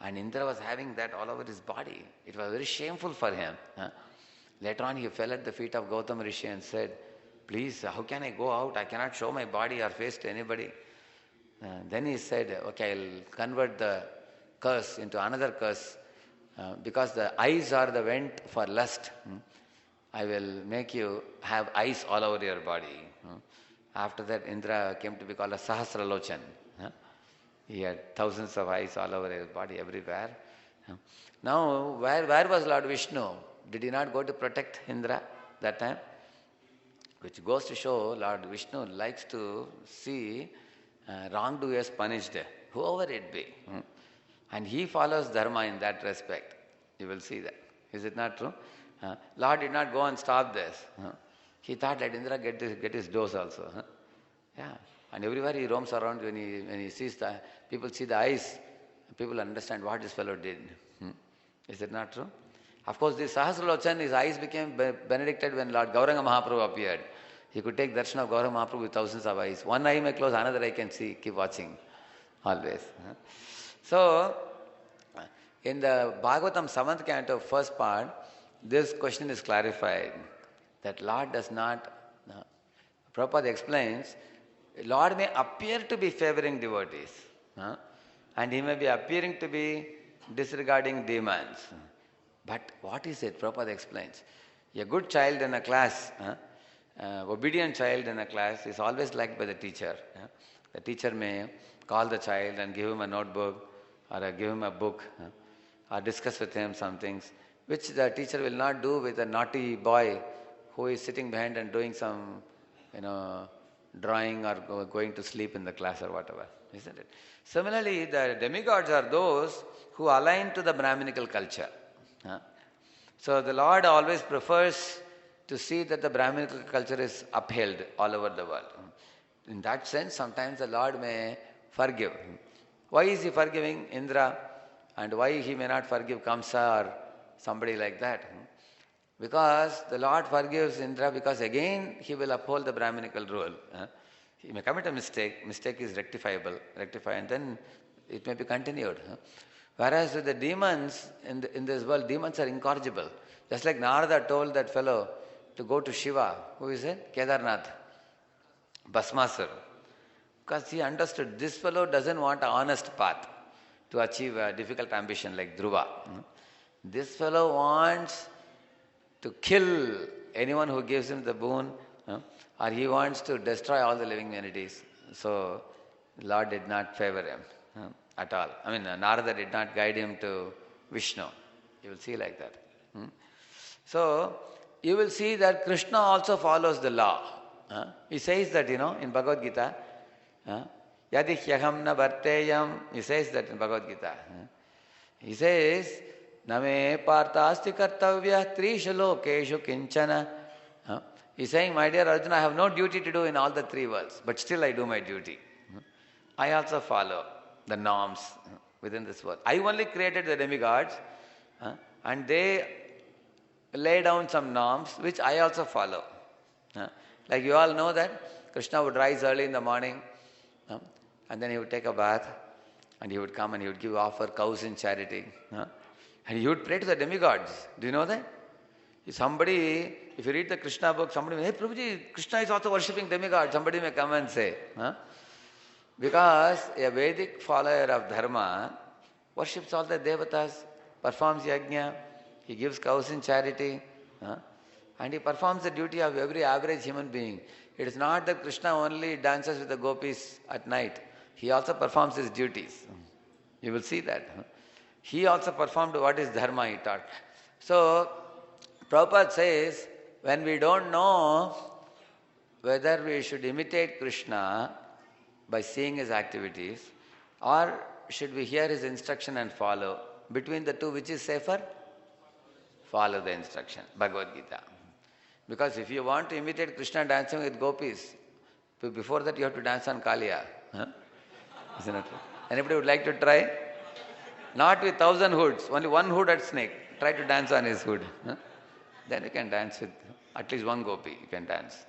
And Indra was having that all over his body. It was very shameful for him. Later on, he fell at the feet of Gautama Rishi and said, please, how can I go out? I cannot show my body or face to anybody. Then he said, okay, I'll convert the curse into another curse. Because the eyes are the vent for lust, I will make you have eyes all over your body. After that, Indra came to be called a Sahasralochan. He had thousands of eyes all over his body, everywhere. Now, where was Lord Vishnu? Did he not go to protect Indra that time? Which goes to show Lord Vishnu likes to see wrongdoers punished, whoever it be. And he follows dharma in that respect. You will see that. Is it not true? Lord did not go and stop this. He thought, let Indra get his dose also. Yeah. And everywhere he roams around, when he sees the people see the eyes, people understand what this fellow did. Is it not true? Of course, this Sahasralochan, his eyes became benedicted when Lord Gauranga Mahaprabhu appeared. He could take darshan of Gauranga Mahaprabhu with thousands of eyes. One eye may close, another eye can see, keep watching always. So, in the Bhagavatam 7th canto, first part, this question is clarified. That Lord does not, Prabhupada explains, Lord may appear to be favoring devotees, and he may be appearing to be disregarding demons. But what is it? Prabhupada explains. A good child in a class, obedient child in a class is always liked by the teacher. The teacher may call the child and give him a notebook or give him a book or discuss with him some things, which the teacher will not do with a naughty boy who is sitting behind and doing some, drawing or going to sleep in the class or whatever, isn't it? Similarly, the demigods are those who align to the Brahminical culture. So the Lord always prefers to see that the Brahminical culture is upheld all over the world. In that sense, sometimes the Lord may forgive. Why is he forgiving Indra? And why he may not forgive Kamsa or somebody like that. Because the Lord forgives Indra because again he will uphold the Brahminical rule. He may commit a mistake is rectify, and then it may be continued. Whereas with the demons in this world, demons are incorrigible. Just like Narada told that fellow to go to Shiva, who is it? Kedarnath, Bhasmasur. Because he understood this fellow doesn't want an honest path to achieve a difficult ambition like Dhruva. This fellow wants to kill anyone who gives him the boon, or he wants to destroy all the living entities. So, the Lord did not favor him at all. I mean, Narada did not guide him to Vishnu. You will see like that. So, you will see that Krishna also follows the law. He says that, in Bhagavad Gita, Yadi hyaham na bharteyam, he says that in Bhagavad Gita. He says, Name partasti kartavya trisha lokeshu kinchana. He's saying, my dear Arjuna, I have no duty to do in all the three worlds, but still I do my duty. I also follow the norms within this world. I only created the demigods, and they lay down some norms which I also follow. Like you all know that Krishna would rise early in the morning, and then he would take a bath, and he would come and he would offer cows in charity. And he would pray to the demigods. Do you know that? If you read the Krishna book, somebody may say, hey Prabhuji, Krishna is also worshipping demigods. Somebody may come and say. Because a Vedic follower of Dharma worships all the devatas, performs yajna, he gives cows in charity, and he performs the duty of every average human being. It is not that Krishna only dances with the gopis at night. He also performs his duties. You will see that. He also performed what is dharma, he taught. So, Prabhupada says, when we don't know whether we should imitate Krishna by seeing his activities, or should we hear his instruction and follow, between the two, which is safer? Follow the instruction, Bhagavad Gita. Because if you want to imitate Krishna dancing with gopis, before that you have to dance on Kaliya. Isn't it true? Anybody would like to try? Not with 1,000 hoods, only one hood at snake. Try to dance on his hood. Then you can dance with at least one gopi, you can dance.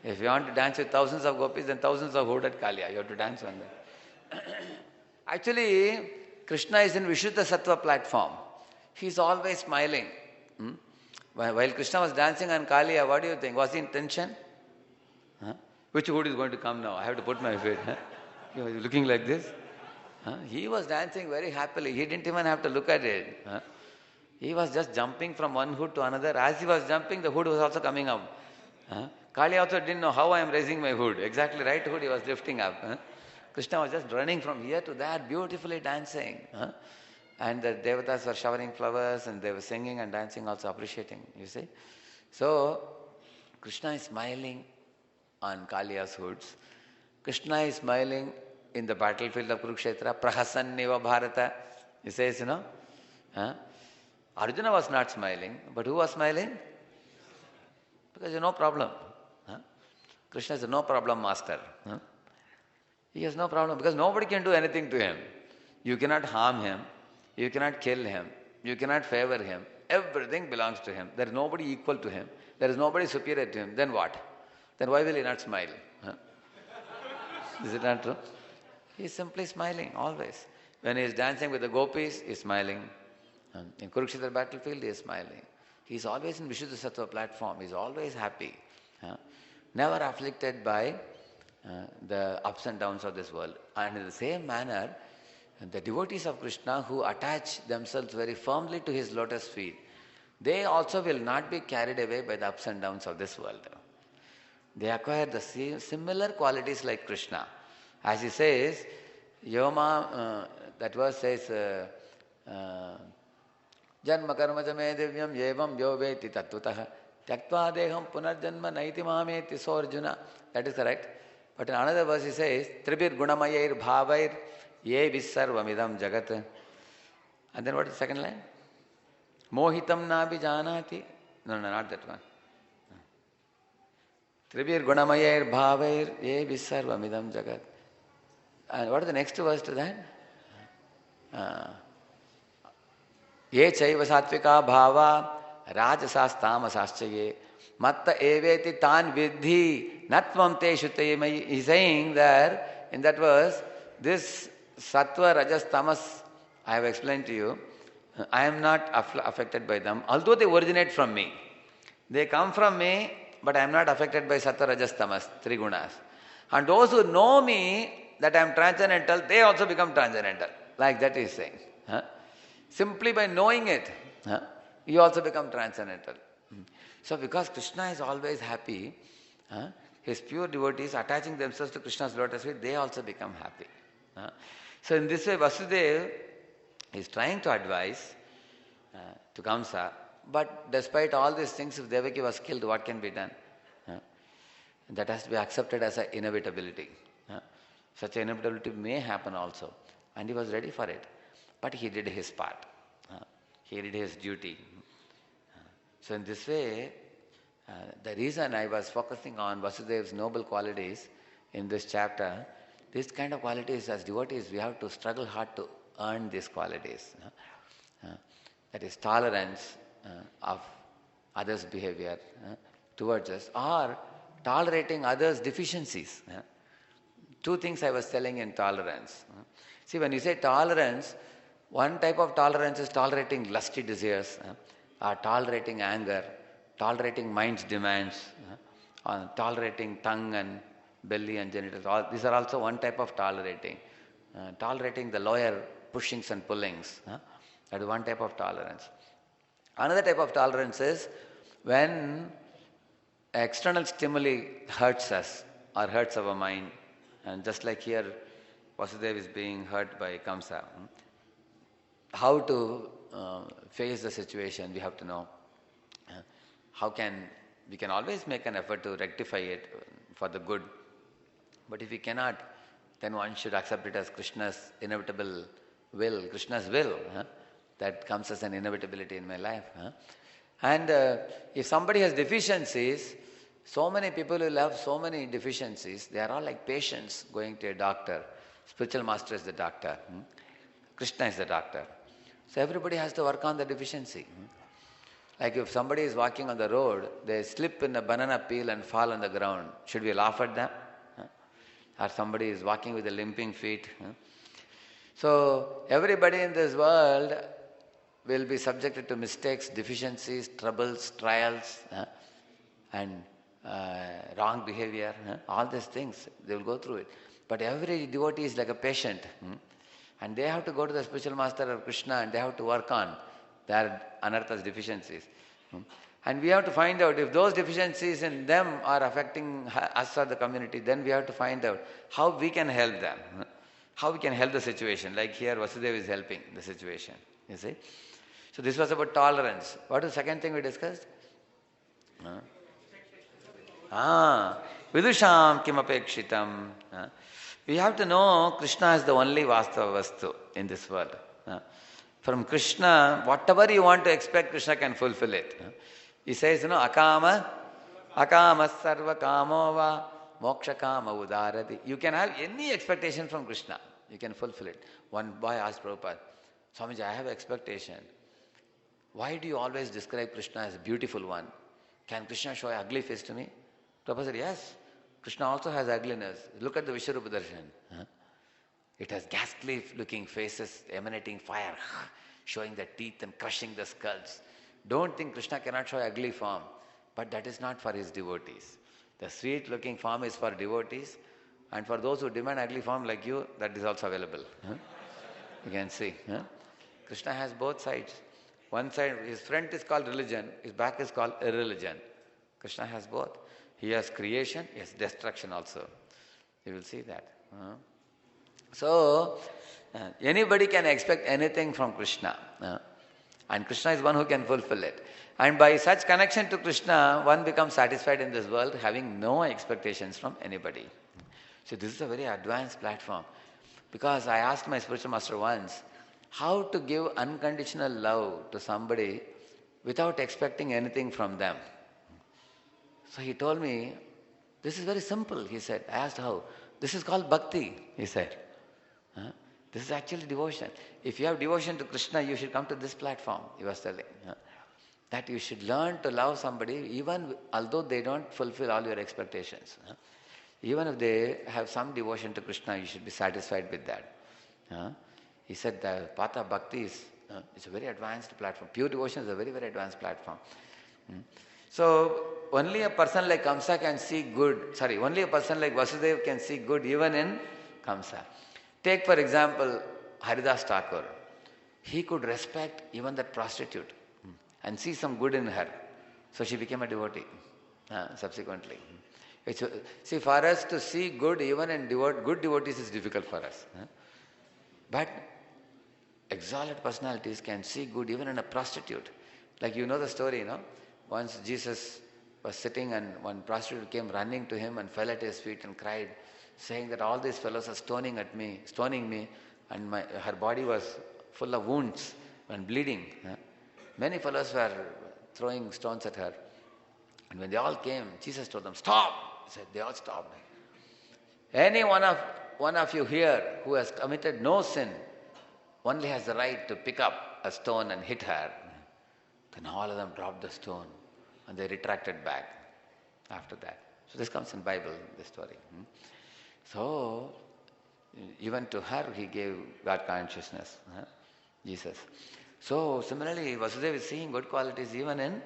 If you want to dance with thousands of gopis, then thousands of hood at Kaliya, you have to dance on that. Actually, Krishna is in Vishuddha Sattva platform. He is always smiling. While Krishna was dancing on Kaliya, what do you think? Was he in tension? Which hood is going to come now? I have to put my feet. He was looking like this. He was dancing very happily. He didn't even have to look at it. He was just jumping from one hood to another. As he was jumping, the hood was also coming up. Kali also didn't know how I am raising my hood. Exactly right hood he was lifting up. Krishna was just running from here to there, beautifully dancing. And the devatas were showering flowers and they were singing and dancing, also appreciating, you see. So, Krishna is smiling on Kaliya's hoods. Krishna is smiling in the battlefield of Kurukshetra, Prahasanniva Bharata. He says, Arjuna was not smiling, but who was smiling? Because no problem. Krishna is a no problem master. He has no problem because nobody can do anything to him. You cannot harm him, you cannot kill him, you cannot favor him. Everything belongs to him. There is nobody equal to him. There is nobody superior to him. Then what? Then why will he not smile? Is it not true? He is simply smiling always. When he is dancing with the gopis, he is smiling. In Kurukshetra battlefield, he is smiling. He is always in Vishuddha Sattva platform. He is always happy. Never afflicted by the ups and downs of this world. And in the same manner, the devotees of Krishna who attach themselves very firmly to his lotus feet, they also will not be carried away by the ups and downs of this world. They acquire the similar qualities like Krishna. As he says, Yoma, that verse says, Janma karma jame divyam yevam yoveti tattvataha tyaktva deham punarjanma naiti mameti so Arjuna. That is correct. But in another verse he says, Tribir gunamayair bhavair ye vissarvamidam jagat. And then what is the second line? Mohitam nabi janati. No, not that one. Tribir gunamayair bhavair ye vissarvamidam jagat. And what is the next verse to that? Ye chaiva satvika bhava rajasas tamasascha ye matta eveti tan vidhi natvam te shute mai. He's saying that in that verse, this sattva, rajas, tamas, I have explained to you, I am not affected by them, although they originate from me. They come from me, but I am not affected by sattva, rajas, tamas, three gunas. And those who know me, that I am transcendental, they also become transcendental. Like that he is saying. Huh? Simply by knowing it, huh, you also become transcendental. So because Krishna is always happy, huh, his pure devotees attaching themselves to Krishna's lotus feet, they also become happy. Huh? So in this way, Vasudeva is trying to advise to Kamsa, but despite all these things, if Devaki was killed, what can be done? Huh? That has to be accepted as an inevitability. Huh? Such an inevitability may happen also, and he was ready for it. But he did his part. He did his duty. So in this way, the reason I was focusing on Vasudeva's noble qualities in this chapter, these kind of qualities as devotees, we have to struggle hard to earn these qualities. That is tolerance of others' behavior towards us, or tolerating others' deficiencies. Two things I was telling in tolerance. See, when you say tolerance, one type of tolerance is tolerating lusty desires, or tolerating anger, tolerating mind's demands, or tolerating tongue and belly and genitals. These are also one type of tolerating. Tolerating the lower pushings and pullings. That is one type of tolerance. Another type of tolerance is when external stimuli hurts us or hurts our mind. And just like here, Vasudeva is being hurt by Kamsa. How to face the situation, we have to know. We can always make an effort to rectify it for the good. But if we cannot, then one should accept it as Krishna's inevitable will, Krishna's will. That comes as an inevitability in my life. And if somebody has deficiencies, so many people will have so many deficiencies. They are all like patients going to a doctor. Spiritual master is the doctor. Krishna is the doctor. So everybody has to work on the deficiency. Like if somebody is walking on the road, they slip in a banana peel and fall on the ground. Should we laugh at them? Or somebody is walking with a limping feet. So everybody in this world will be subjected to mistakes, deficiencies, troubles, trials, and wrong behavior. All these things, they will go through it. But every devotee is like a patient. And they have to go to the spiritual master of Krishna and they have to work on their anarthas, deficiencies. And we have to find out if those deficiencies in them are affecting us or the community, then we have to find out how we can help them. How we can help the situation. Like here, Vasudeva is helping the situation. You see? So this was about tolerance. What is the second thing we discussed? Vidusham kim apekshitam. We have to know Krishna is the only Vastava Vastu in this world. From Krishna, whatever you want to expect, Krishna can fulfill it. He says, akama sarva kamo va moksha kama udarati. You can have any expectation from Krishna. You can fulfill it. One boy asked Prabhupada, Swamiji, I have expectation. Why do you always describe Krishna as a beautiful one? Can Krishna show an ugly face to me? Prabhupada said, yes. Krishna also has ugliness. Look at the Vishwarupa Darshan. It has ghastly looking faces emanating fire, showing the teeth and crushing the skulls. Don't think Krishna cannot show ugly form, but that is not for his devotees. The sweet looking form is for devotees, and for those who demand ugly form like you, that is also available. You can see. Krishna has both sides. One side, his front is called religion, his back is called irreligion. Krishna has both. He has creation, he has destruction also. You will see that. So, anybody can expect anything from Krishna. And Krishna is one who can fulfill it. And by such connection to Krishna, one becomes satisfied in this world, having no expectations from anybody. So this is a very advanced platform. Because I asked my spiritual master once, how to give unconditional love to somebody without expecting anything from them. So he told me, this is very simple, he said. I asked how. This is called bhakti, he said. This is actually devotion. If you have devotion to Krishna, you should come to this platform, he was telling. That you should learn to love somebody even although they don't fulfill all your expectations. Even if they have some devotion to Krishna, you should be satisfied with that. He said the path of bhakti is it's a very advanced platform. Pure devotion is a very, very advanced platform. So only a person like Kamsa can see good, only a person like Vasudeva can see good even in Kamsa. Take for example Haridas Thakur. He could respect even that prostitute and see some good in her. So she became a devotee subsequently. See, for us to see good even in good devotees is difficult for us. But exalted personalities can see good even in a prostitute. Like you know the story, Once Jesus was sitting and one prostitute came running to him and fell at his feet and cried, saying that all these fellows are stoning me, and her body was full of wounds and bleeding. Many fellows were throwing stones at her. And when they all came, Jesus told them, "Stop!" He said, they all stopped. Any one of you here who has committed no sin only has the right to pick up a stone and hit her. Then all of them dropped the stone and they retracted back after that. So this comes in Bible, this story. So even to her he gave God consciousness, Jesus. So similarly Vasudeva is seeing good qualities even in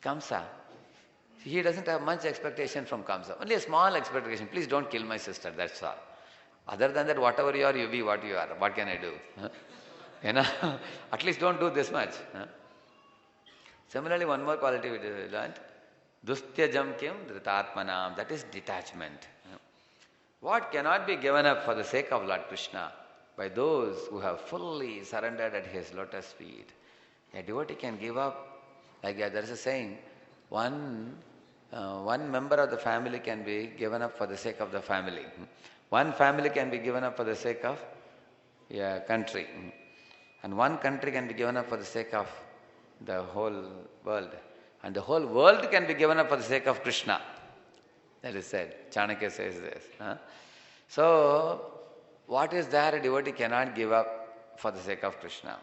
Kamsa. He doesn't have much expectation from Kamsa, only a small expectation. Please don't kill my sister, that's all. Other than that, whatever you are, you be what you are. What can I do? At least don't do this much. Similarly, one more quality we learned, Dustyajam kim dhritatmanam, that is detachment. What cannot be given up for the sake of Lord Krishna by those who have fully surrendered at his lotus feet. A devotee can give up, like there is a saying, one member of the family can be given up for the sake of the family. One family can be given up for the sake of a country. And one country can be given up for the sake of the whole world. And the whole world can be given up for the sake of Krishna. That is said. Chanakya says this. So, what is there a devotee cannot give up for the sake of Krishna?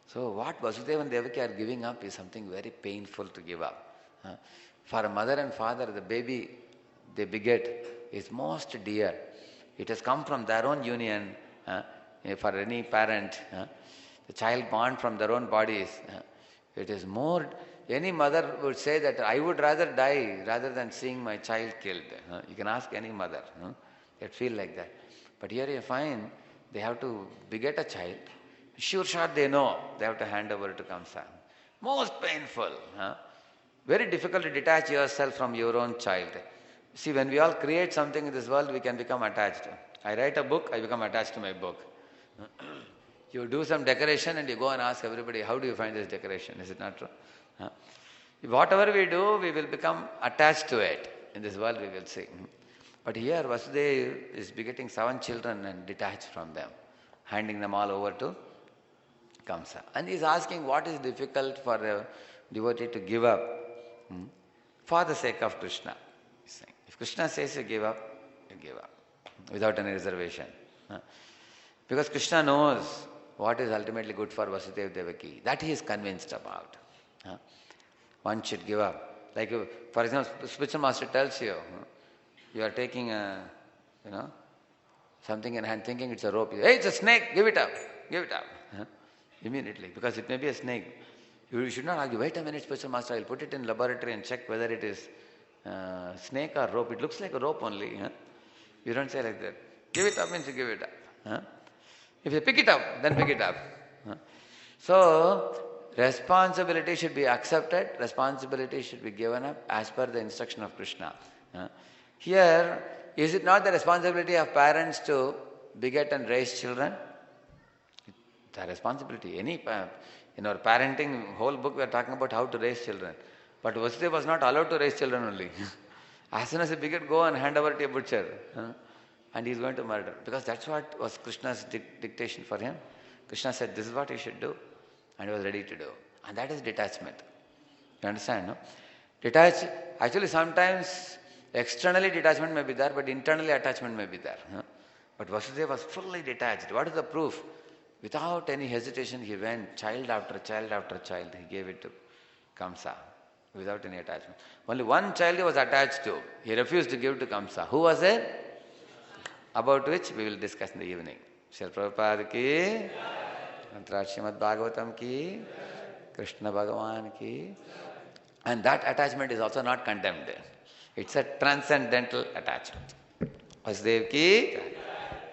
So, what Vasudeva and Devaki are giving up is something very painful to give up. For a mother and father, the baby they beget is most dear. It has come from their own union. For any parent, the child born from their own bodies, it is more. Any mother would say that I would rather die rather than seeing my child killed. You can ask any mother. They'd feel like that. But here you find they have to beget a child. Sure shot they know they have to hand over to Kamsa. Most painful. Very difficult to detach yourself from your own child. See, when we all create something in this world, we can become attached. I write a book, I become attached to my book. You do some decoration and you go and ask everybody, how do you find this decoration? Is it not true? Whatever we do, we will become attached to it. In this world, we will see. But here, Vasudeva is begetting 7 children and detached from them, handing them all over to Kamsa. And he is asking what is difficult for a devotee to give up for the sake of Krishna. If Krishna says you give up, you give up without any reservation. Because Krishna knows what is ultimately good for Vasudeva Devaki. That he is convinced about. One should give up. Like, for example, spiritual master tells you, you are taking something in hand, thinking it's a rope. Hey, it's a snake, give it up. Give it up. Immediately, because it may be a snake. You should not argue, wait a minute, spiritual master, I'll put it in laboratory and check whether it is snake or rope. It looks like a rope only. You don't say like that. Give it up means you give it up. If you pick it up, then pick it up. So, responsibility should be accepted, responsibility should be given up as per the instruction of Krishna. Here, is it not the responsibility of parents to beget and raise children? The responsibility. In our parenting whole book we are talking about how to raise children. But Vasudeva was not allowed to raise children only. As soon as he beget, go and hand over to a butcher. And he is going to murder. Because that's what was Krishna's dictation for him. Krishna said, this is what you should do. And he was ready to do. And that is detachment. You understand, no? Actually sometimes externally detachment may be there, but internally attachment may be there. But Vasudeva was fully detached. What is the proof? Without any hesitation, he went child after child after child. He gave it to Kamsa without any attachment. Only one child he was attached to. He refused to give to Kamsa. Who was it? About which we will discuss in the evening. Srila Prabhupada ki, Antara Srimad Bhagavatam ki, Krishna Bhagavan ki. And that attachment is also not condemned. It's a transcendental attachment. Vasudeva ki,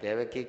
Devaki